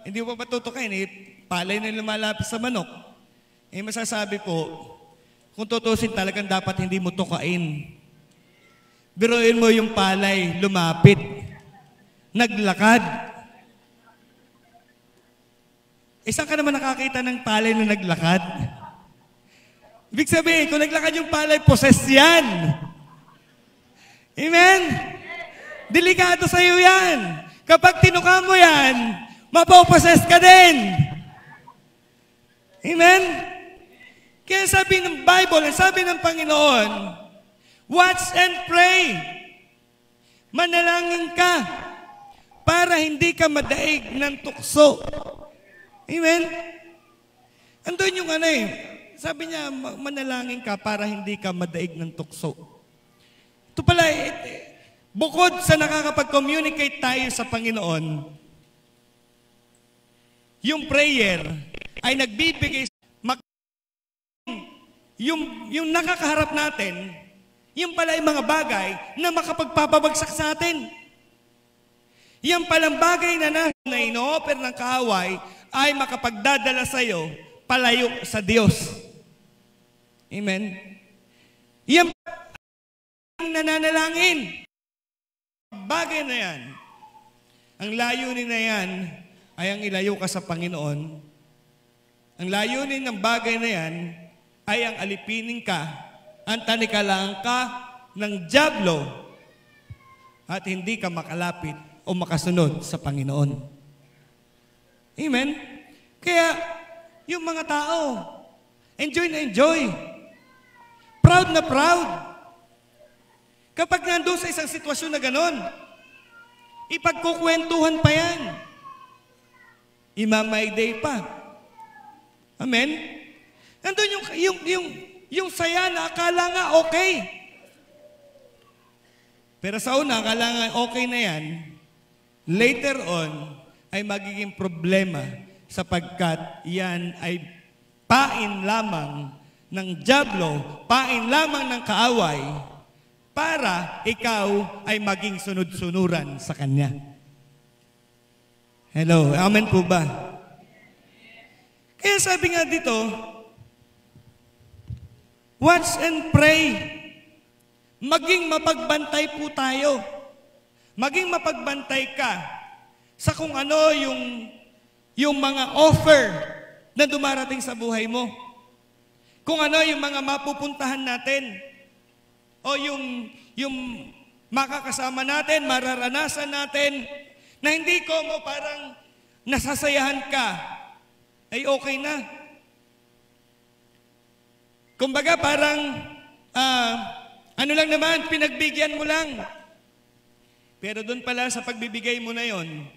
hindi mo pa tutukain, palay na yun lumalapit sa manok. Masasabi po, kung tutusin talagang dapat hindi mo tukain. Biruin mo yung palay, lumapit. Naglakad. Saan ka naman nakakita ng palay na naglakad? Ibig sabihin, kung naglakad yung palay, poses yan. Amen? Delikado sa'yo yan. Kapag tinuka mo yan, mapoposes ka din. Amen? Kaya sabi ng Bible, sabi ng Panginoon, watch and pray. Manalangin ka para hindi ka madaig ng tukso. Amen? Andun yung sabi niya, manalangin ka para hindi ka madaig ng tukso. Ito pala, bukod sa nakakapag-communicate tayo sa Panginoon, yung prayer ay nagbibigay yung nakakaharap natin, yung pala yung mga bagay na makapagpapabagsak sa atin. Yan palang bagay na ino-offer ng kaaway ay makapagdadala sa iyo palayo sa Diyos. Amen? Yan ang nananalangin. Bagay na yan. Ang layunin na yan ay ang ilayo ka sa Panginoon. Ang layunin ng bagay na yan ay ang alipinin ka, ang tanikalaan ka ng dyablo at hindi ka makalapit o makasunod sa Panginoon. Amen? Kaya, yung mga tao, enjoy na enjoy. Proud na proud. Kapag nandun sa isang sitwasyon na ganon, ipagkukwentuhan pa yan. Imamayday pa. Amen? Nandun yung saya na akala nga okay. Pero sa una, akala nga okay na yan, later on, ay magiging problema sapagkat yan ay pain lamang ng dyablo, pain lamang ng kaaway para ikaw ay maging sunod-sunuran sa kanya. Hello, amen po ba? Kaya sabi nga dito, watch and pray. Maging mapagbantay po tayo. Maging mapagbantay ka sa kung ano yung mga offer na dumarating sa buhay mo. Kung ano yung mga mapupuntahan natin. O yung makakasama natin, mararanasan natin, na hindi ko mo parang nasasayahan ka, ay okay na. Kumbaga parang, ano lang naman, pinagbigyan mo lang. Pero doon pala sa pagbibigay mo na yon,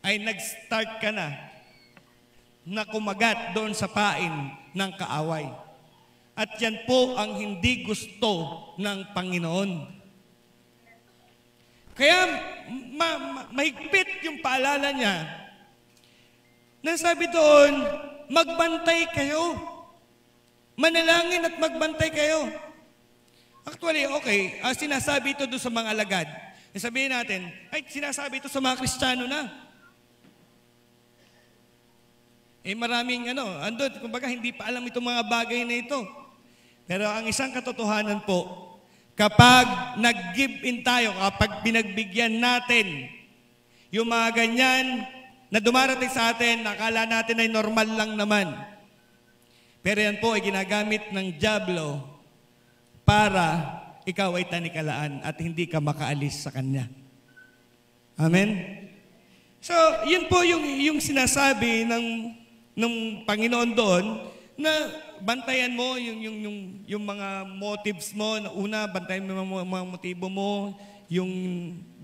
ay nag-start ka na kumagat doon sa pain ng kaaway. At yan po ang hindi gusto ng Panginoon. Kaya mahigpit yung paalala niya. Nasabi doon, magbantay kayo. Manalangin at magbantay kayo. Actually, okay, sinasabi ito doon sa mga alagad. Sabihin natin, ay sinasabi ito sa mga Kristiyano na. Maraming andun, kumbaga hindi pa alam itong mga bagay na ito. Pero ang isang katotohanan po, kapag nag-give in tayo, kapag binagbigyan natin yung mga ganyan na dumarating sa atin, nakala natin ay normal lang naman. Pero yan po ay ginagamit ng dyablo para ikaw ay tanikalaan at hindi ka makaalis sa kanya. Amen? So, yun po yung sinasabi ng Panginoon doon na bantayan mo yung mga motives mo. Una, bantayan mo yung mga motibo mo, yung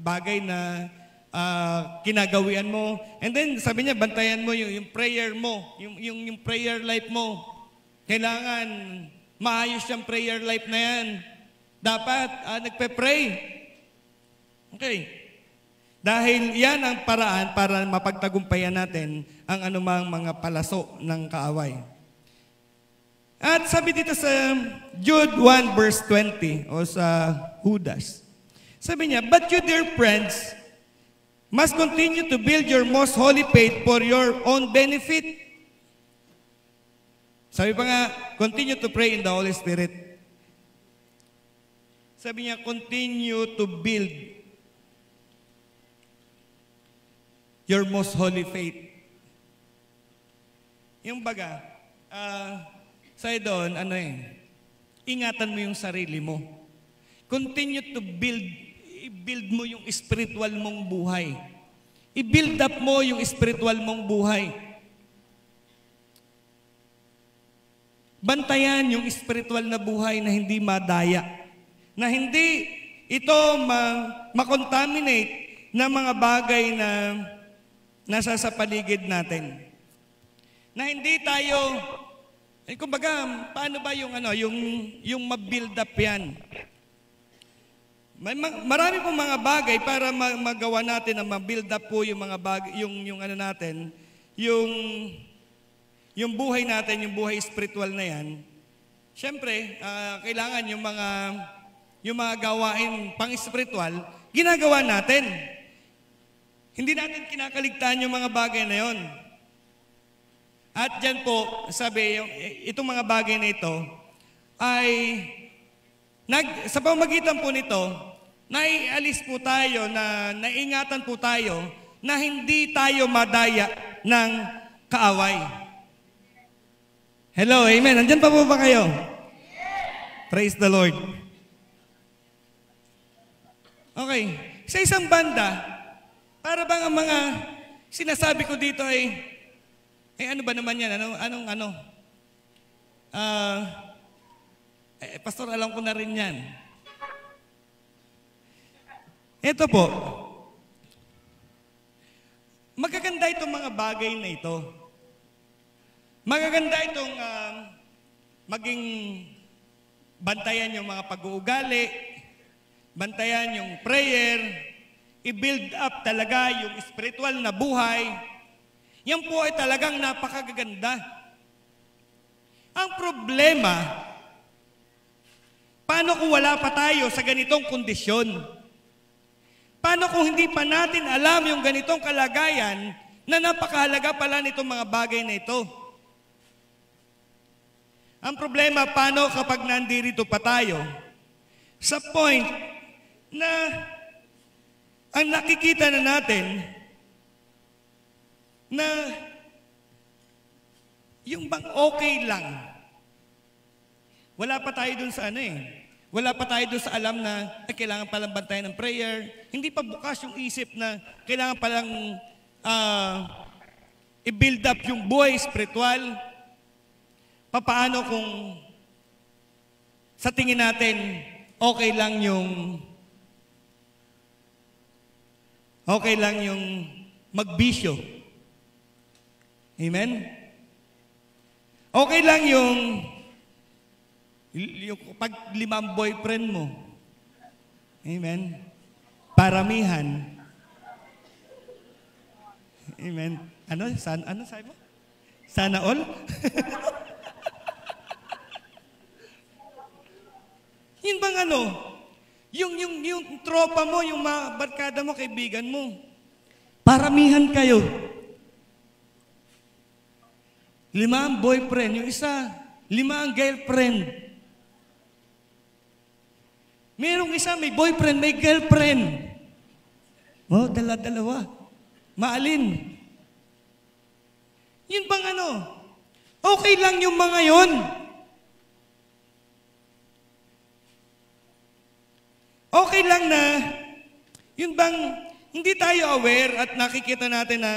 bagay na kinagawian mo. And then, sabi niya, bantayan mo yung prayer mo, yung prayer life mo. Kailangan maayos yung prayer life na yan. Dapat nagpe-pray. Okay. Dahil yan ang paraan para mapagtagumpayan natin ang anumang mga palaso ng kaaway. At sabi dito sa Jude 1 verse 20 o sa Judas, sabi niya, but you dear friends must continue to build your most holy faith for your own benefit. Sabi pa nga, continue to pray in the Holy Spirit. Sabi niya, continue to build your most holy faith. Yung baga, sabi doon, ingatan mo yung sarili mo. Continue to i-build mo yung spiritual mong buhay. I-build up mo yung spiritual mong buhay. Bantayan yung spiritual na buhay na hindi madaya. Na hindi ito ma-contaminate na mga bagay na nasa sa paligid natin. Na hindi tayo, kumbaga, paano ba yung ma-build up yan? Marami pong mga bagay para magawa natin na ma-build up po yung mga bagay, yung buhay natin, yung buhay spiritual na yan. Siyempre, kailangan yung mga gawain pang-spiritual, ginagawa natin. Hindi natin kinakaligtaan yung mga bagay na yon. At dyan po, sabi, itong mga bagay na ito, ay, sa pamamagitan po nito, naialis po tayo, naingatan po tayo, na hindi tayo madaya ng kaaway. Hello, amen. Nandyan pa po ba kayo? Praise the Lord. Okay. Sa isang banda, para bang ang mga sinasabi ko dito ay ano ba naman yan? Pastor, alam ko na rin yan. Ito po. Magaganda itong mga bagay na ito. Magaganda itong maging bantayan yung mga pag-uugali, bantayan yung prayer, i-build up talaga yung spiritual na buhay. Yan po ay talagang napakaganda. Ang problema, paano kung wala pa tayo sa ganitong kondisyon? Paano kung hindi pa natin alam yung ganitong kalagayan na napakahalaga pala nitong mga bagay na ito? Ang problema, paano kapag nandito pa tayo sa point na ang nakikita na natin na yung bang okay lang. Wala pa tayo dun sa wala pa tayo dun sa alam na kailangan palang bantayan ng prayer. Hindi pa bukas yung isip na kailangan palang i-build up yung buhay spiritual. Papaano kung sa tingin natin okay lang yung magbisyo. Amen? Okay lang yung pag 5 boyfriend mo. Amen? Paramihan. Amen? Ano sabi mo? Sana all? Yun bang yung tropa mo, yung mga barkada mo, kaibigan mo, paramihan kayo. 5 ang boyfriend, yung isa, 5 ang girlfriend. Merong isa, may boyfriend, may girlfriend. Oh, dalawa. Maalin. Yun bang okay lang yung mga yon. Okay lang na, yun bang, hindi tayo aware at nakikita natin na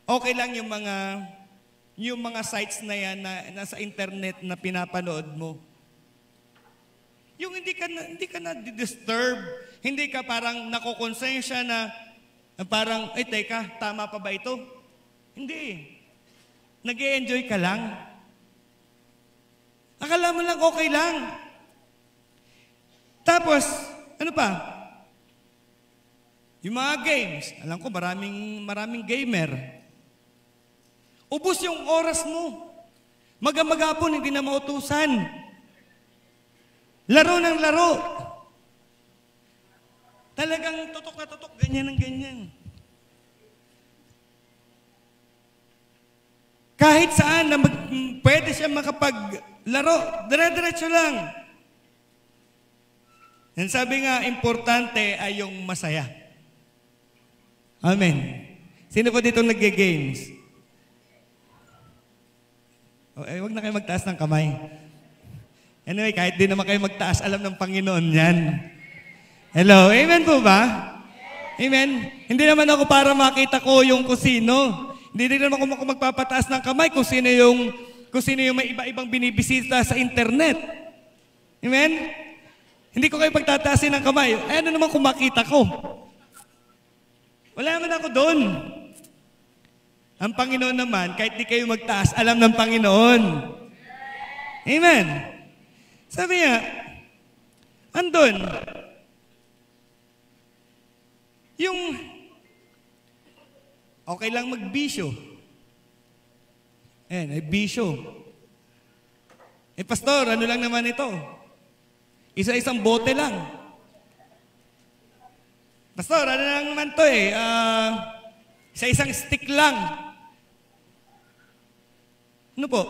okay lang yung mga sites na yan na nasa internet na pinapanood mo. Yung hindi ka na disturb, hindi ka parang nakokonsensya na parang, teka, tama pa ba ito? Hindi. Nag-e-enjoy ka lang. Akala mo lang okay lang. Tapos, ano pa? Yung mga games. Alam ko, maraming gamer. Ubus yung oras mo. Maga-magapon, hindi na mautusan. Laro ng laro. Talagang tutok na tutok, ganyan ng ganyan. Kahit saan na pwede siya makapaglaro, dire-diretso lang. And sabi nga, importante ay yung masaya. Amen. Sino po dito nag-games? Huwag na kayo magtaas ng kamay. Anyway, kahit di naman kayo magtaas, alam ng Panginoon yan. Hello, amen po ba? Amen. Hindi naman ako para makita ko yung kusino. Hindi naman ako magpapataas ng kamay kung sino yung may iba-ibang binibisita sa internet. Amen? Hindi ko kayo pagtataasin ng kamay. Ano naman kung makita ko? Wala naman ako doon. Ang Panginoon naman, kahit di kayo magtaas, alam ng Panginoon. Amen? Sabi niya, andun, yung okay lang magbisyo. Ay bisyo. Pastor, ano lang naman ito? Isa-isang bote lang. Pastor, ano lang naman ito isa-isang stick lang. Ano po?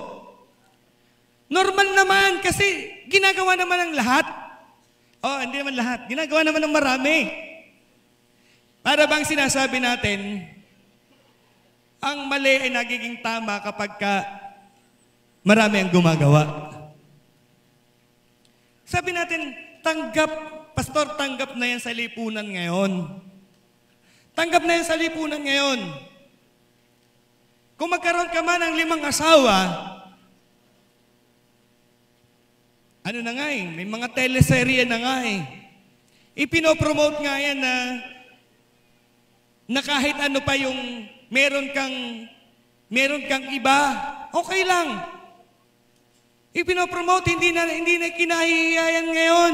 Normal naman kasi ginagawa naman ng lahat. Hindi naman lahat. Ginagawa naman ng marami. Para bang sinasabi natin, ang mali ay nagiging tama kapag marami ang gumagawa. Sabi natin, Pastor, tanggap na yan sa lipunan ngayon. Tanggap na yan sa lipunan ngayon. Kung magkaroon ka man ng 5 asawa, ano na nga may mga teleserye na nga Ipinopromote nga yan na kahit ano pa yung meron kang iba, okay lang. Ipinopromote, hindi na kinahihiyayan ngayon.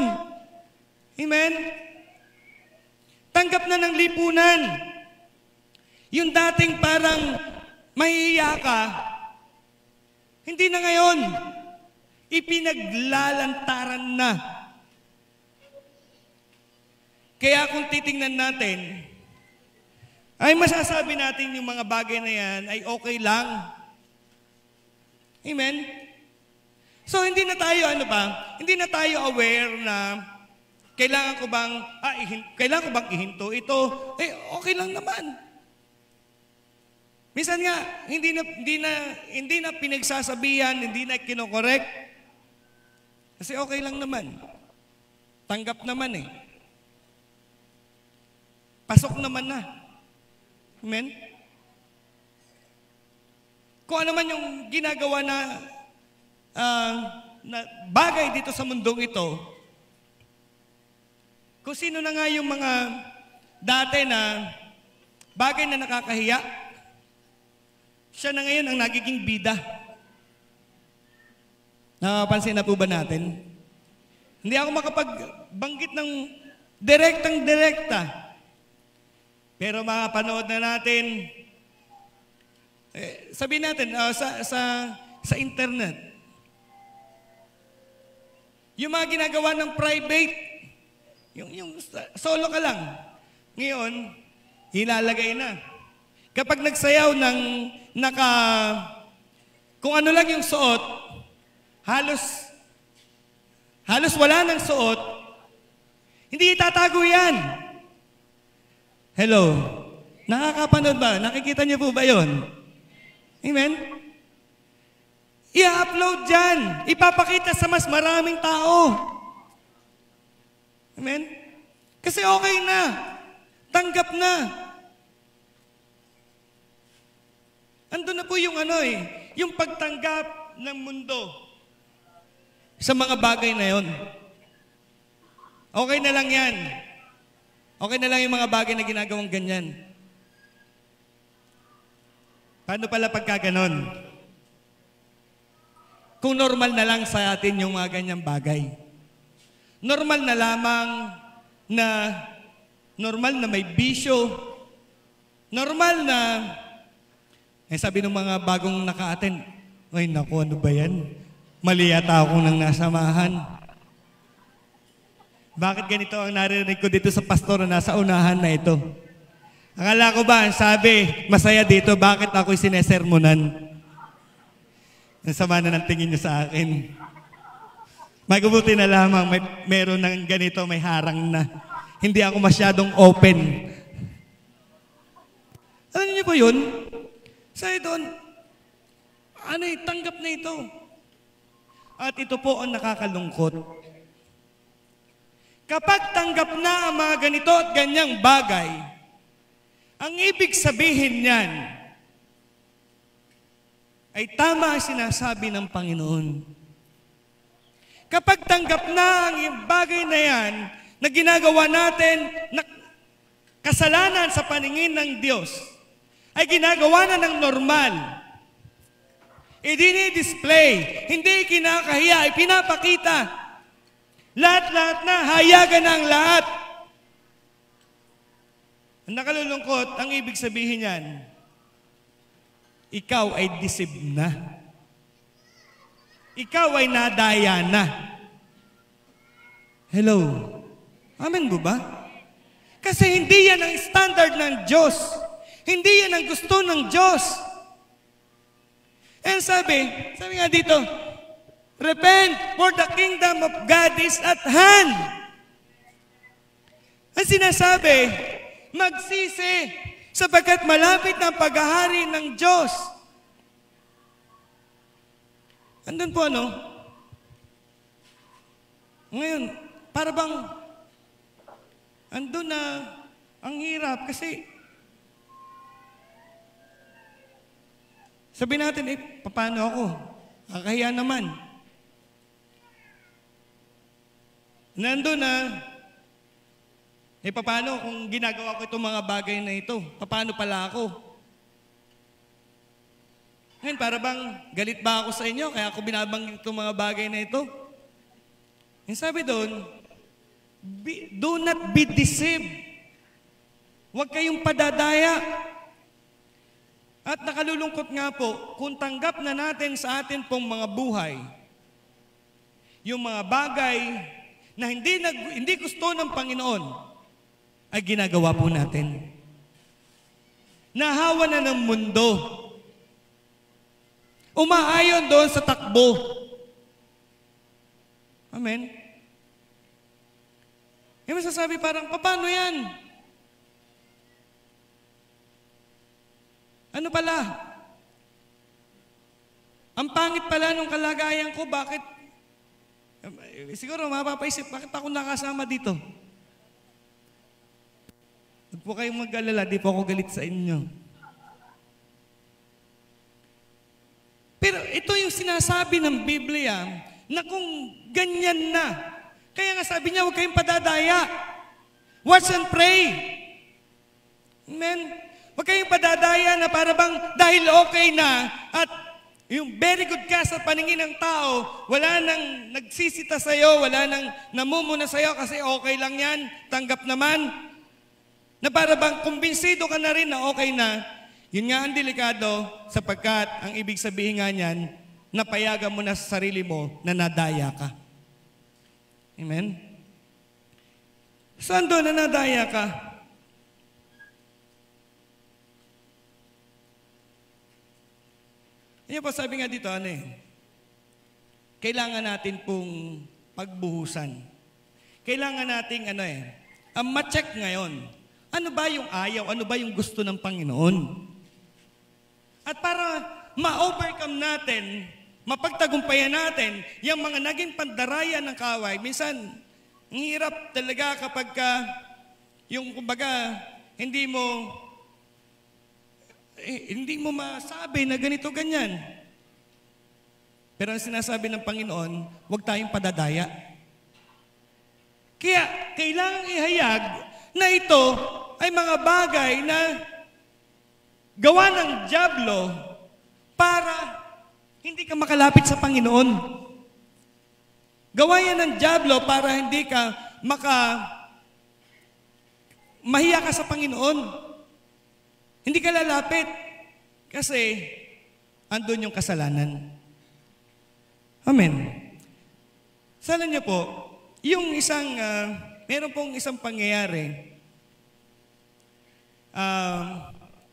Amen? Tanggap na ng lipunan. Yung dating parang mahihiya ka, hindi na ngayon. Ipinaglalantaran na. Kaya kung titingnan natin, ay masasabi natin yung mga bagay na yan ay okay lang. Amen? So hindi na tayo, hindi na tayo aware na kailangan ko bang ihinto ito? Okay lang naman. Minsan nga, hindi na pinagsasabihan, hindi na kinokorek. Kasi okay lang naman. Tanggap naman eh. Pasok naman na. Amen? Kung ano man yung ginagawa na bagay dito sa mundong ito, kung sino na nga yung mga dati na bagay na nakakahiya, siya na ngayon ang nagiging bida. Nakapansin na po ba natin? Hindi ako makapagbanggit ng direktang-direkta. Pero makapanood na natin, sabihin natin, sa internet, yung mga ginagawa ng private, yung solo ka lang, ngayon, ilalagay na. Kapag nagsayaw ng kung ano lang yung suot, halos wala ng suot, hindi itatago yan. Hello? Nakakapanood ba? Nakikita niyo po ba yun? Amen? I-upload dyan. Ipapakita sa mas maraming tao. Amen? Kasi okay na. Tanggap na. Andun na po yung yung pagtanggap ng mundo sa mga bagay na yon. Okay na lang yan. Okay na lang yung mga bagay na ginagawang ganyan. Paano pala pagka ganon? Kung normal na lang sa atin yung mga ganyang bagay. Normal na lamang normal na may bisyo. Normal na, sabi ng mga bagong naka-attend, ay naku, ano ba yan? Mali yata ako nang nasamahan. Bakit ganito ang narinig ko dito sa pastor na nasa unahan na ito? Akala ko ba, sabi, masaya dito, bakit ako'y sinesermonan? Ang sama na ng tingin niyo sa akin. Magubuti na lamang, meron ng ganito, may harang na. Hindi ako masyadong open. Alam niyo po yun? Sabi doon, tanggap na ito. At ito po ang nakakalungkot. Kapag tanggap na ang mga ganito at ganyang bagay, ang ibig sabihin niyan ay tama ang sinasabi ng Panginoon. Kapag tanggap na ang bagay na yan na ginagawa natin na kasalanan sa paningin ng Diyos, ay ginagawa na ng normal. Idini-display, hindi kinakahiya, ipinapakita. Lahat-lahat na, hayagan na ang lahat. Ang nakalulungkot, ang ibig sabihin yan, ikaw ay deceive na. Ikaw ay nadaya na. Hello? Amen po ba? Kasi hindi yan ang standard ng Diyos. Hindi yan ang gusto ng Diyos. And sabi nga dito, repent, for the kingdom of God is at hand. Ang sinasabi, magsisi, sapagkat malapit na ang paghahari ng Diyos. Andun po ngayon, para bang, andun na, ang hirap kasi, sabi natin, paano ako? Kakahiya naman. Nandun na, paano kung ginagawa ko itong mga bagay na ito? Paano pala ako? Ngayon, para bang galit ba ako sa inyo? Kaya ako binabanggit itong mga bagay na ito? Yung sabi doon, do not be deceived. Huwag kayong padadaya. At nakalulungkot nga po, kung tanggap na natin sa atin pong mga buhay, yung mga bagay na hindi gusto ng Panginoon, ay ginagawa po natin. Nahawa na ng mundo. Umaayon doon sa takbo Amen? Yung masasabi parang, paano yan? Ano pala? Ang pangit pala nung kalagayan ko, bakit? Siguro mapapaisip, bakit ako nakasama dito? Huwag po kayong mag-alala, di po ako galit sa inyo. Pero ito yung sinasabi ng Biblia na kung ganyan na, kaya nga sabi niya, huwag kayong padadaya. Watch and pray. Amen? Huwag kayong padadaya na para bang dahil okay na at yung very good ka sa paningin ng tao, wala nang nagsisita sa'yo, wala nang namumuna sa'yo kasi okay lang yan, tanggap naman. Na para bang kumbinsido ka na rin na okay na, yun nga ang delikado sapagkat ang ibig sabihin nga niyan, napayagan mo na sa sarili mo na nadaya ka. Amen? Saan doon na nadaya ka? Yan po, sabi nga dito, kailangan natin pong pagbuhusan. Kailangan nating, ma-check ngayon. Ano ba yung ayaw? Ano ba yung gusto ng Panginoon? At para ma-overcome natin, mapagtagumpayan natin, yung mga naging pandaraya ng kaway, minsan, ang hirap talaga kapag yung kumbaga, hindi mo masabi na ganito, ganyan. Pero ang sinasabi ng Panginoon, huwag tayong padadaya. Kaya, kailangang ihayag na ito ay mga bagay na gawa ng dyablo para hindi ka makalapit sa Panginoon. Gawa yan ng dyablo para hindi ka mahiya ka sa Panginoon. Hindi ka lalapit kasi andun yung kasalanan. Amen. Sana niyo po, yung meron pong isang pangyayari,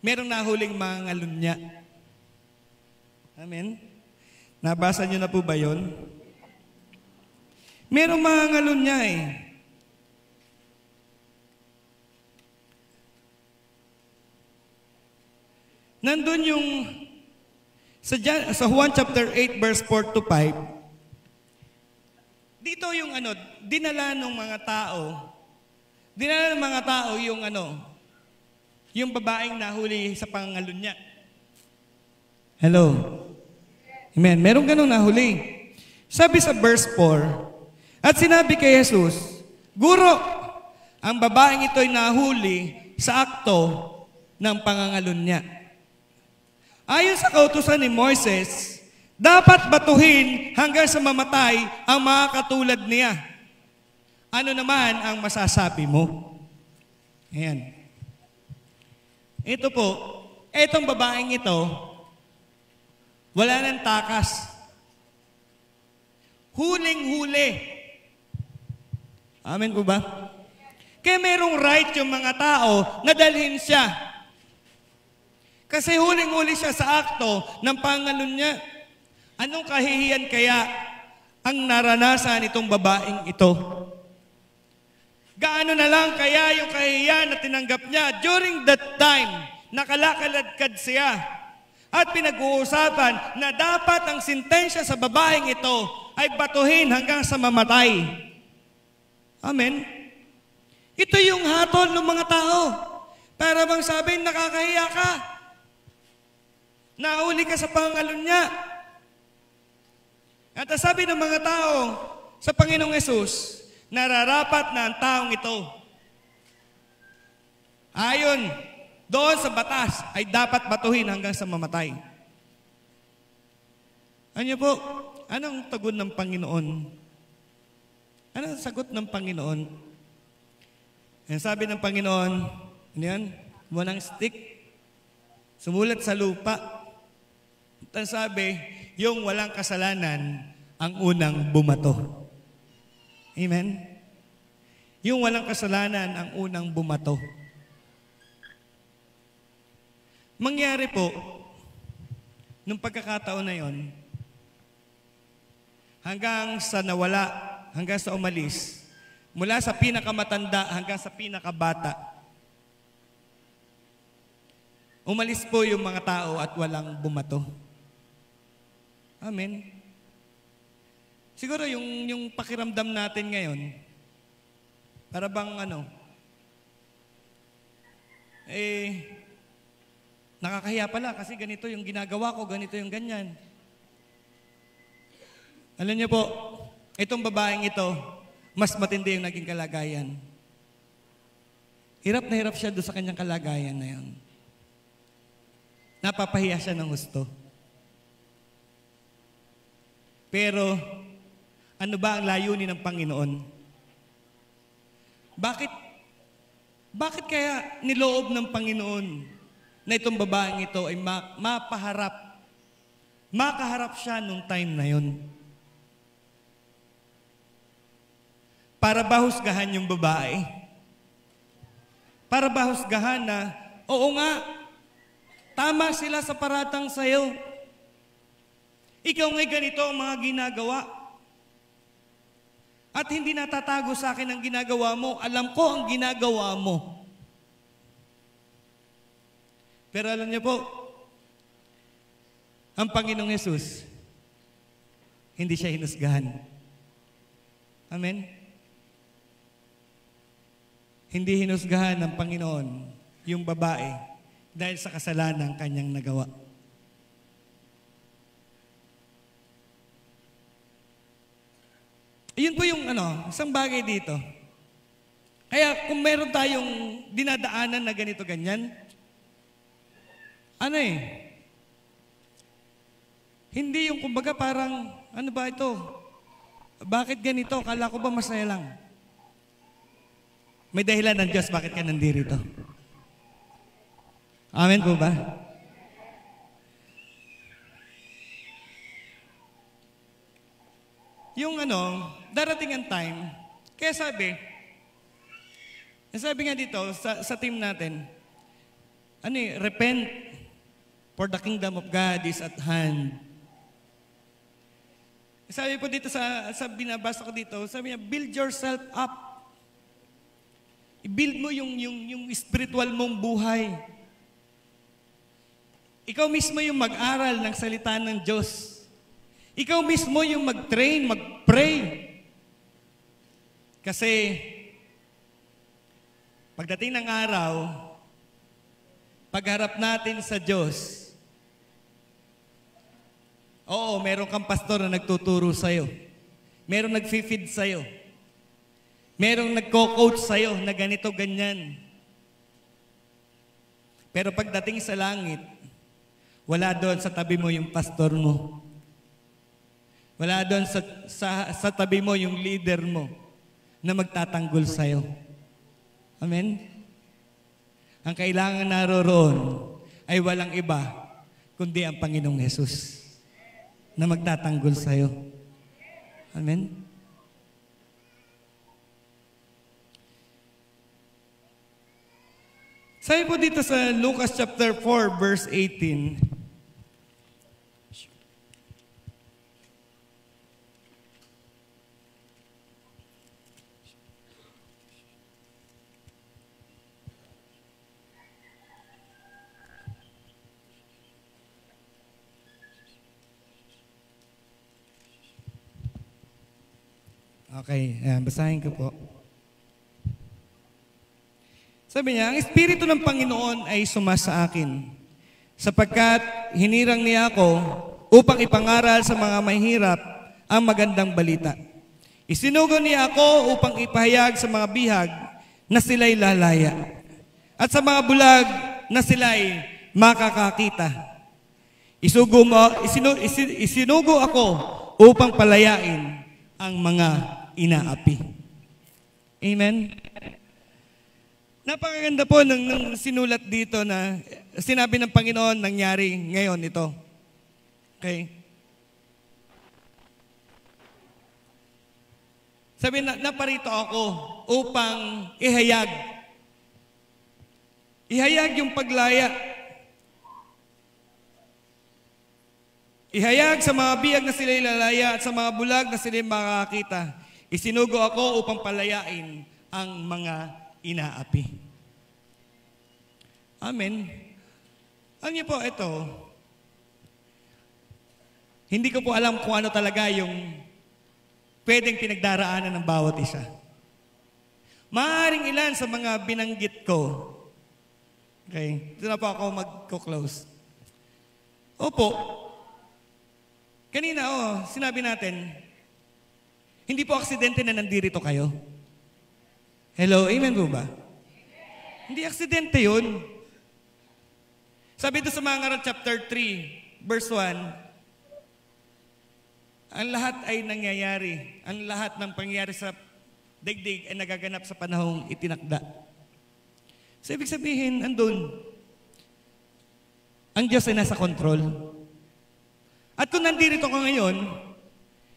merong nahuling mga ngalunya. Amen? Nabasa niyo na po ba yun? Merong mga ngalunya Nandun yung sa Juan chapter 8 verse 4 to 5. Dito yung dinala ng mga tao yung babaeng nahuli sa pangalunya. Hello. Amen. Merong ganun nahuli. Sabi sa verse 4, at sinabi kay Jesus, Guro, ang babaeng ito'y nahuli sa akto ng pangangalunya. Ayon sa kautusan ni Moises, dapat batuhin hanggang sa mamatay ang mga katulad niya. Ano naman ang masasabi mo? Ayan. Ito po, etong babaeng ito, wala nang takas. Huling-huli. Amen po ba? Kaya merong right yung mga tao na dalhin siya. Kasi huling-huli siya sa akto ng pangalunya. Anong kahihiyan kaya ang naranasan itong babaeng ito? Gaano na lang kaya yung kahihiyan na tinanggap niya during that time, nakalakalagkad siya. At pinag-uusapan na dapat ang sintensya sa babaeng ito ay batuhin hanggang sa mamatay. Amen? Ito yung hatol ng mga tao. Para bang sabihin, nakakahiya ka. Nahuli ka sa pangalunya. At sabi ng mga tao sa Panginoong Yesus, nararapat na ang taong ito, ayon doon sa batas, ay dapat batuhin hanggang sa mamatay. Ano po? Anong tugon ng Panginoon? Anong sagot ng Panginoon? Yan sabi ng Panginoon, ano yan? Walang stick. Sumulat sa lupa. At sabi, yung walang kasalanan ang unang bumato. Amen? Yung walang kasalanan ang unang bumato. Mangyari po, nung pagkakataon na yon, hanggang hanggang sa umalis, mula sa pinakamatanda hanggang sa pinakabata, umalis po yung mga tao at walang bumato. Amen. Siguro yung pakiramdam natin ngayon, para bang nakakahiya pala kasi ganito yung ginagawa ko, ganito yung ganyan. Alam niyo po, itong babaeng ito, mas matindi yung naging kalagayan. Hirap na hirap siya doon sa kanyang kalagayan na yun. Napapahiya siya ng gusto. Pero, ano ba ang layunin ng Panginoon? Bakit kaya niloob ng Panginoon na itong babaeng ito ay makaharap siya nung time na yun? Para ba husgahan yung babae? Para ba husgahan na, oo nga, tama sila sa paratang sa'yo. Ikaw nga'y ganito ang mga ginagawa. At hindi natatago sa akin ang ginagawa mo. Alam ko ang ginagawa mo. Pero alam niyo po, ang Panginoong Yesus, hindi siya hinusgahan. Amen? Hindi hinusgahan ng Panginoon yung babae dahil sa kasalanan kanyang nagawa. Iyon po yung isang bagay dito. Kaya kung meron tayong dinadaanan na ganito ganyan, hindi yung kumbaga parang, ano ba ito? Bakit ganito? Kala ko ba masaya lang? May dahilan ng Diyos bakit ka nandirito. Amen po ba? Yung darating ang time, kaya sabi nga dito sa team natin, repent, for the kingdom of God is at hand. Sabi po dito sa binabasa ko dito, sabi niya, build yourself up. I-build mo yung spiritual mong buhay. Ikaw mismo yung mag-aral ng salita ng Diyos. Ikaw mismo yung mag-train, mag-pray. Kasi, pagdating ng araw, pagharap natin sa Diyos, oo, meron kang pastor na nagtuturo sa'yo. Meron nag-feed sa'yo. Merong nagko-coach sa'yo na ganito, ganyan. Pero pagdating sa langit, wala doon sa tabi mo yung pastor mo. Wala doon sa tabi mo yung leader mo na magtatanggol sa'yo. Amen? Ang kailangan naroroon ay walang iba kundi ang Panginoong Hesus na magtatanggol sa'yo. Amen? Sabi po dito sa Lucas chapter 4, verse 18. Okay, basahin ko po. Sabi niya, ang Espiritu ng Panginoon ay sumasa akin, sapagkat hinirang niya ako upang ipangaral sa mga mahirap ang magandang balita. Isinugo niya ako upang ipahayag sa mga bihag na sila'y lalaya, at sa mga bulag na sila'y makakakita. Isinugo ako upang palayain ang mga inaapi. Amen? Napakaganda po ng sinulat dito na sinabi ng Panginoon nangyari ngayon ito. Okay? Sabi na, naparito ako upang ihayag. Ihayag yung paglaya. Ihayag sa mga biyag na sila'y lalaya at sa mga bulag na sila'y makakakita. Isinugo ako upang palayain ang mga inaapi. Amen. Alam niyo po, ito, hindi ko po alam kung ano talaga yung pwedeng pinagdaraanan ng bawat isa. Maaaring ilan sa mga binanggit ko, okay, ito na po ako mag-close. Opo, kanina, sinabi natin, hindi po aksidente na nandito kayo. Hello, amen po ba? Hindi aksidente yun. Sabi ito sa Mangaral chapter 3, verse 1, ang lahat ay nangyayari. Ang lahat ng pangyayari sa daigdig ay nagaganap sa panahong itinakda. So, ibig sabihin, andun, ang Diyos ay nasa kontrol. At kung nandito ka ngayon,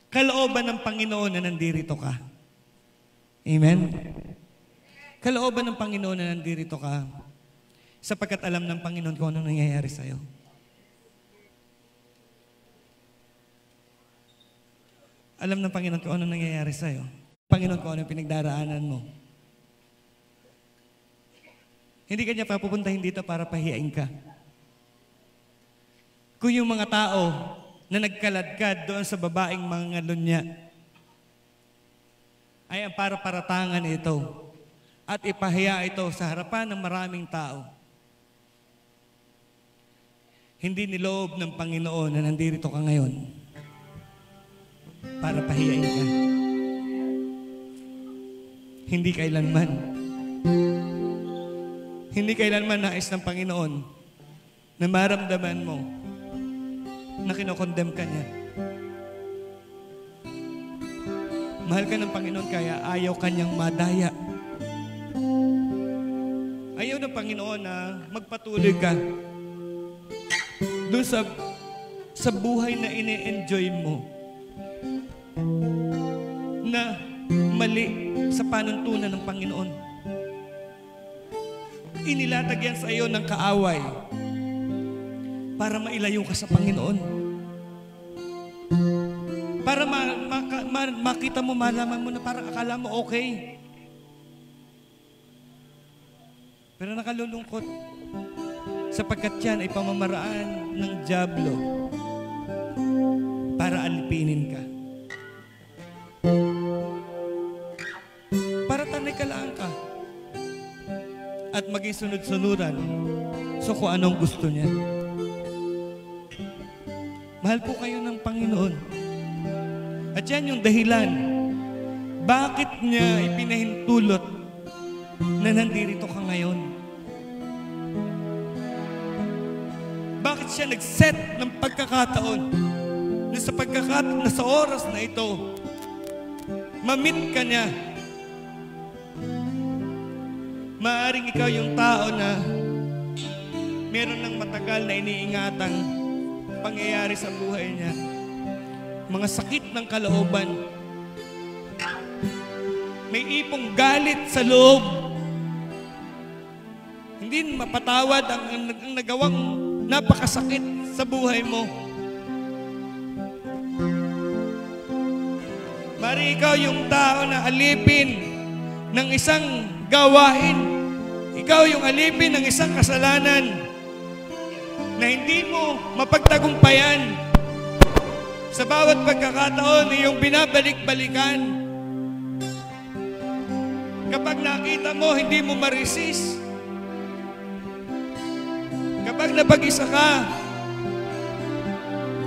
kalooban ng Panginoon na nandito ka. Amen? Kalooban ng Panginoon na nandito ka sapagkat alam ng Panginoon kung anong nangyayari sa'yo. Alam ng Panginoon kung anong nangyayari sa'yo. Panginoon kung anong pinagdaraanan mo. Hindi ka niya papupuntahin dito para pahiyain ka. Kung yung mga tao na nagkaladkad doon sa babaeng mga lunya ay ang para-paratangan ito at ipahiya ito sa harapan ng maraming tao. Hindi niloob ng Panginoon na nandito ka ngayon para pahiyain ka. Hindi kailanman nais ng Panginoon na maramdaman mo na kinokondem ka niya. Mahal ka ng Panginoon kaya ayaw kanyang madaya. Ayaw ng Panginoon na magpatuloy ka doon sa buhay na ine-enjoy mo na mali sa panuntunan ng Panginoon. Inilatag yan sa iyo ng kaaway para mailayo ka sa Panginoon. Para makita mo, malaman mo na parang akala mo okay. Pero nakalulungkot sapagkat yan ay pamamaraan ng dyablo para alipinin ka. Para tanay ka lang ka at maging sunod-sunuran so kung anong gusto niya. Mahal po kayo ng Panginoon. At yan yung dahilan bakit niya ipinahintulot na nandito ka ngayon. Bakit siya nag-set ng pagkakataon na sa oras na ito ma-meet ka niya. Maaring ikaw yung tao na meron ng matagal na iniingatang pangyayari sa buhay niya. Mga sakit ng kalooban. May ipong galit sa loob. Hindi mapatawad ang nagawang napakasakit sa buhay mo. Mari ikaw yung tao na alipin ng isang gawain. Ikaw yung alipin ng isang kasalanan na hindi mo mapagtagumpayan. Sa bawat pagkakataon, iyong binabalik-balikan. Kapag nakita mo, hindi mo ma-resist. Kapag napag-isa ka,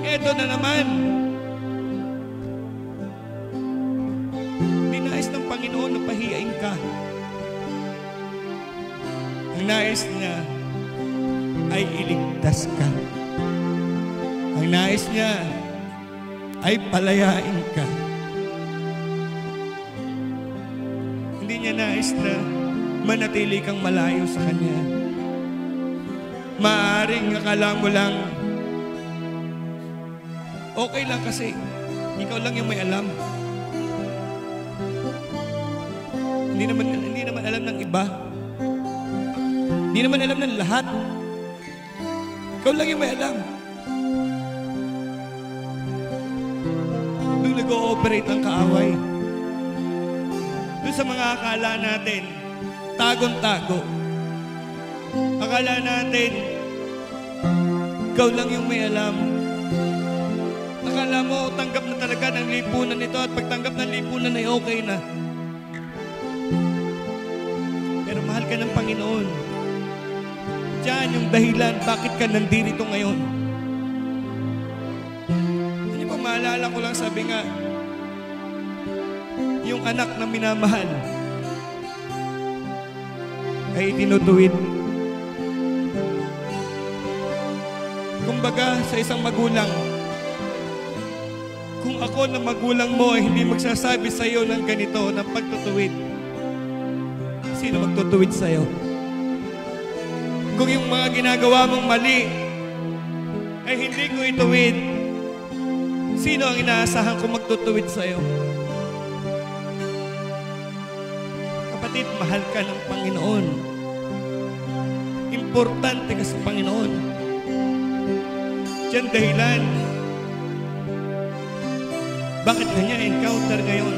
eto na naman. Dinais ng Panginoon na pahiyain ka. Ang nais niya ay iligtas ka. Ang nais niya ay palayain ka. Hindi niya nais na manatili kang malayo sa Kanya. Maaring akala mo lang, okay lang kasi ikaw lang yung may alam. Hindi naman alam ng iba. Hindi naman alam ng lahat. Ikaw lang yung may alam. Nung nag-ooperate ang kaaway, doon sa mga akala natin, tagong-tago. Akala natin, ikaw lang yung may alam. Akala mo, tanggap na talaga ng lipunan nito at pagtanggap ng lipunan ay okay na. Pero mahal ka ng Panginoon. Diyan yung dahilan bakit ka nandito ngayon. Hindi ba maalala ko lang, sabi nga, yung anak na minamahal ay tinutuwid. Kumbaga sa isang magulang, kung ako na magulang mo ay hindi magsasabi sa iyo ng ganito, ng pagtutuwid, sino magtutuwid sa iyo? Kung yung mga ginagawa mong mali ay hindi ko ituwid, sino ang inaasahan ko magtutuwid sa iyo? Kapatid, mahal ka ng Panginoon. Importante ka sa Panginoon. Diyan dahilan bakit kanya encounter ngayon?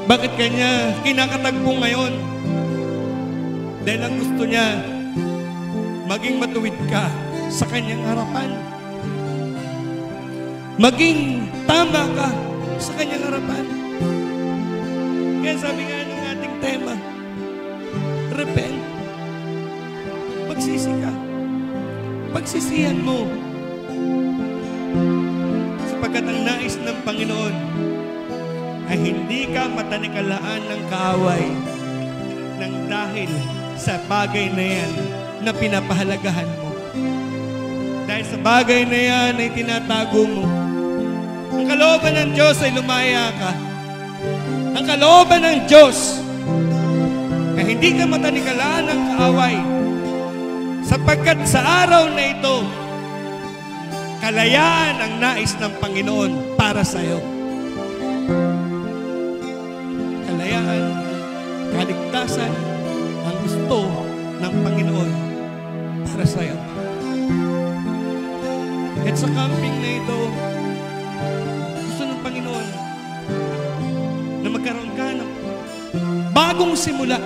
Bakit kanya kinakatagpo ngayon? Dahil ang gusto niya, maging matuwid ka sa kanyang harapan. Maging tama ka sa kanyang harapan. Kaya sabi nga ng ating tema, repent. Magsisi ka. Pagsisihan mo. Sapagkat ang nais ng Panginoon ay hindi ka matanikalaan ng kaaway ng dahil sa bagay na yan na pinapahalagahan mo. Dahil sa bagay na yan ay tinatago mo. Ang kalooban ng Diyos ay lumaya ka. Ang kalooban ng Diyos ay hindi ka matanikalaan ng kaaway. Sapagkat sa araw na ito, kalayaan ang nais ng Panginoon para sa iyo. Kalayaan, kaligtasan, ang gusto ng Panginoon para sa iyo. At sa camping na ito, gusto ng Panginoon na magkaroon ka ng bagong simula.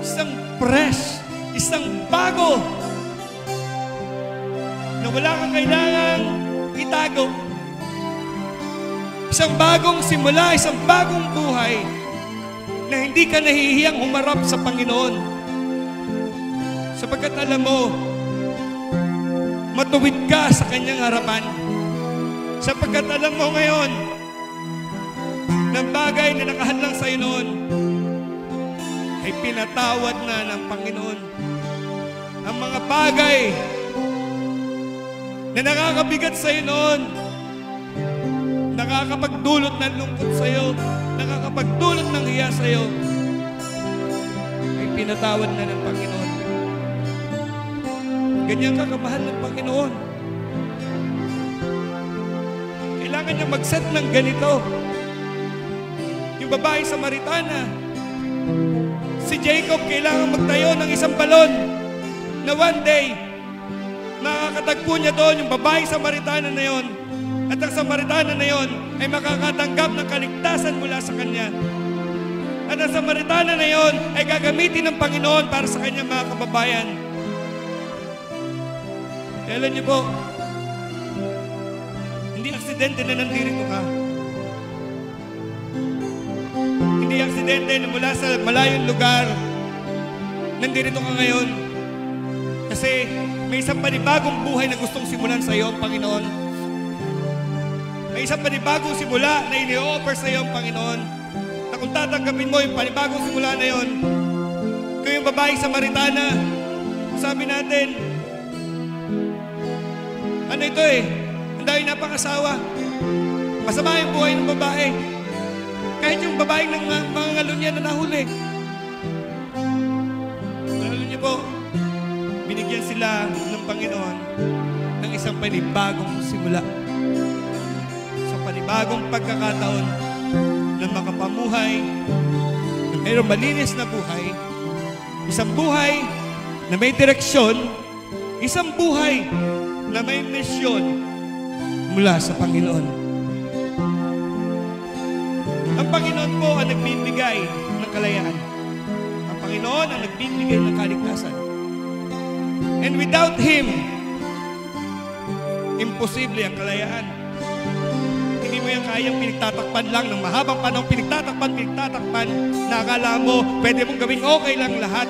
Isang fresh, isang bago na wala kang kailangang itago. Isang bagong simula, isang bagong buhay na hindi ka nahihiyang humarap sa Panginoon. Sapagkat alam mo, matuwid ka sa kanyang harapan. Sapagkat alam mo ngayon, ng bagay na nakahadlang sa iyo noon, ay pinatawad na ng Panginoon. Ang mga bagay na nakakabigat sa iyo noon, nakakapagdulot ng lungkot sa iyo, nakakapagdulot ng hiya sa iyo, ay pinatawad na ng Panginoon. Ganyan ka kamahal ng Panginoon. Kailangan niya mag-set ng ganito. Yung babae Samaritana, si Jacob kailangan magtayo ng isang balon na one day, makakatagpo niya doon yung babae Samaritana na yon. At ang Samaritana na yon ay makakatanggap ng kaligtasan mula sa kanya. At ang Samaritana na yon ay gagamitin ng Panginoon para sa kanyang mga kababayan. Alam niyo po, hindi aksidente na nandito ka. Hindi aksidente na mula sa malayong lugar, nandito ka ngayon. Kasi may isang panibagong buhay na gustong simulan sa iyo ang Panginoon. May isang panibagong simula na ini-offer sa iyo ang Panginoon. Na kung tatanggapin mo yung panibagong simula na yon, kung yung babae Samaritana, sabi natin, ano ito ang dahil napakasawa. Masama yung buhay ng babae. Kahit yung babae ng mga ngalon niya na nahuli. Alam niyo po, binigyan sila ng Panginoon ng isang panibagong simula. Isang panibagong pagkakataon na makapamuhay, na mayroong malinis na buhay, isang buhay na may direksyon, isang buhay na may misyon mula sa Panginoon. Ang Panginoon po ang nagbibigay ng kalayaan. Ang Panginoon ang nagbibigay ng kaligtasan. And without Him, imposible ang kalayaan. Hindi mo yan kayang pinagtatakpan lang ng mahabang panahon, pinagtatakpan, na akala mo, pwede mong gawing okay lang lahat.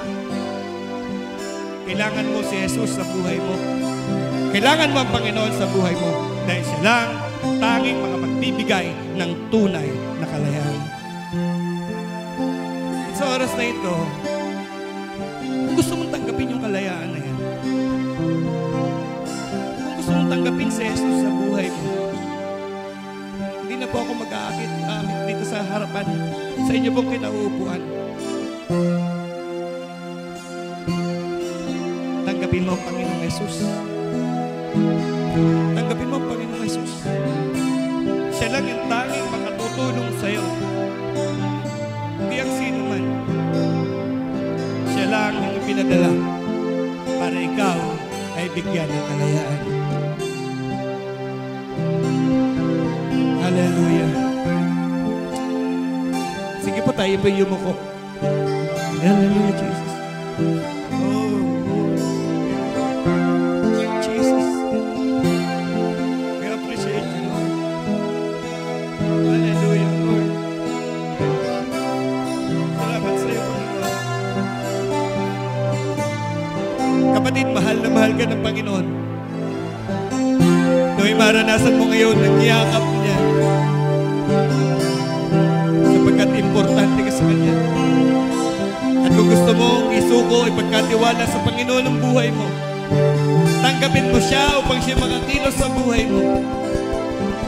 Kailangan mo si Jesus sa buhay mo. Kailangan mo ang Panginoon sa buhay mo dahil siya lang ang tanging makapagbibigay ng tunay na kalayaan. Sa oras na ito, kung gusto mong tanggapin yung kalayaan na yan, kung gusto mong tanggapin si Jesus sa buhay mo, hindi na po ako mag-aakit dito sa harapan sa inyo pong kinauupuan. Tanggapin mo ang Panginoong Jesus. Tanggapin mo ang Panginoong Jesus. Siya lang yung tanging makatutulong sa'yo. Hindi ang sino man. Siya lang yung pinadala para ikaw ay bigyan ng kalayaan. Hallelujah. Sige po, tayo po yumuko. Hallelujah, Jesus. Jesus. We appreciate you, Lord. Hallelujah, Lord. Salamat sa iyo, Panginoon. Kapatid, mahal na mahal ka ng Panginoon. Nawa'y maranasan mo ngayon ng yakap niya. Sapagkat importante ka sa Kanya. At kung gusto mong isuko, ipagkatiwala sa Panginoon ang buhay mo, tanggapin mo siya upang siya makakilos sa buhay mo.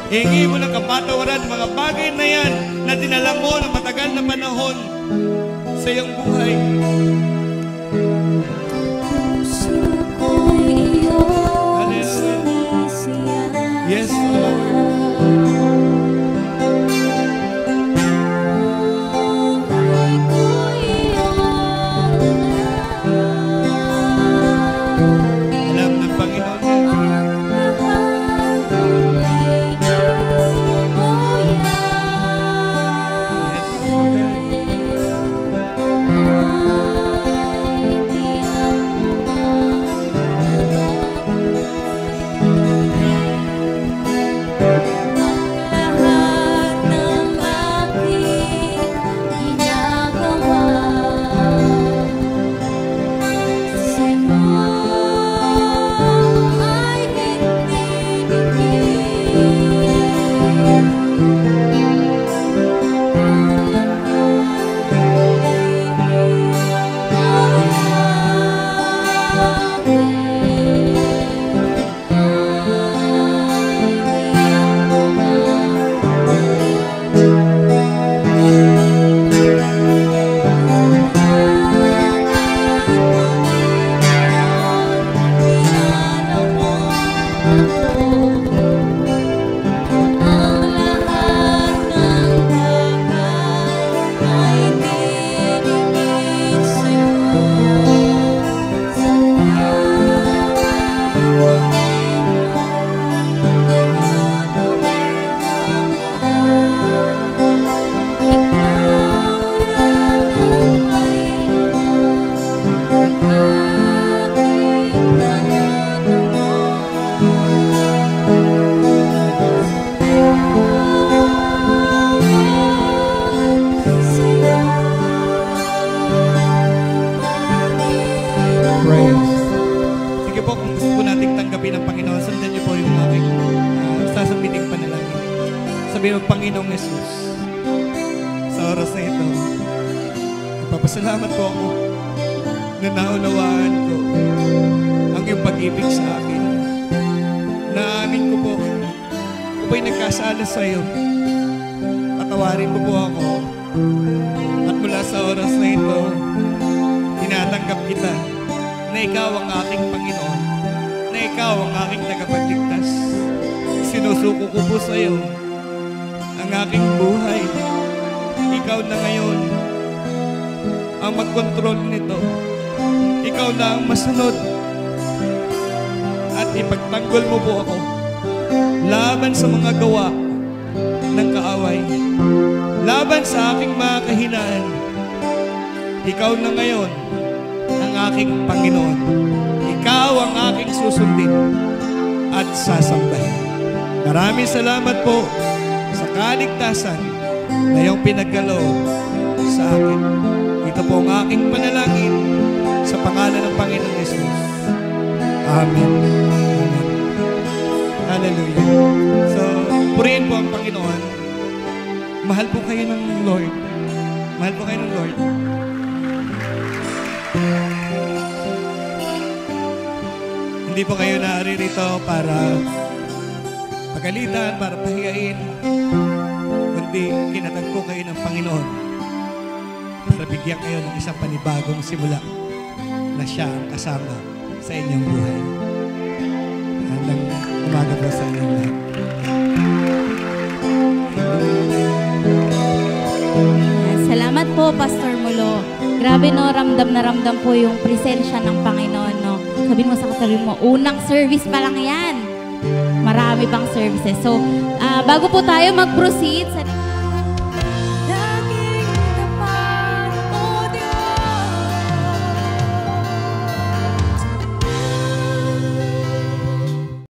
Hingi mo ng kapatawaran mga bagay na yan na dinala mo ng matagal na panahon sa iyong buhay. Hallelujah. Yes, Lord. Panginoong Jesus, sa oras na ito, nagpapasalamat po ako na naunawaan ko ang iyong pag-ibig sa akin. Naamin ko po, ako po'y nagkasala sa iyo. Patawarin mo po ako. At mula sa oras na ito, tinatanggap kita na ikaw ang aking Panginoon, na ikaw ang aking tagapagligtas. Sinusuko ko po sa iyo ang aking buhay. Ikaw na ngayon ang mag-control nito. Ikaw na ang masunod. At ipagtanggol mo po ako laban sa mga gawa ng kaaway. Laban sa aking mga kahinaan, ikaw na ngayon ang aking Panginoon. Ikaw ang aking susundin at sasambahin. Maraming salamat po sa kaligtasan na iyong pinagkaloob sa akin. Ito po ang aking panalangin sa pangalan ng Panginoon Jesus. Amen. Amen. Hallelujah. So, purihin po ang Panginoon. Mahal po kayo ng Lord. Mahal po kayo ng Lord. Hindi po kayo naririto para pagalitan, para pahiyain, kundi kinatagpo kayo ng Panginoon para bigyan kayo ng isang panibagong simula na siya ang kasama sa inyong buhay. Hanggang umaga po sa inyong lahat. Salamat po, Pastor Mulo. Grabe no, ramdam na ramdam po yung presensya ng Panginoon, no? Sabihin mo sa katabi mo, unang service pa lang yan. Marami pang services. So, bago po tayo mag-proceed sa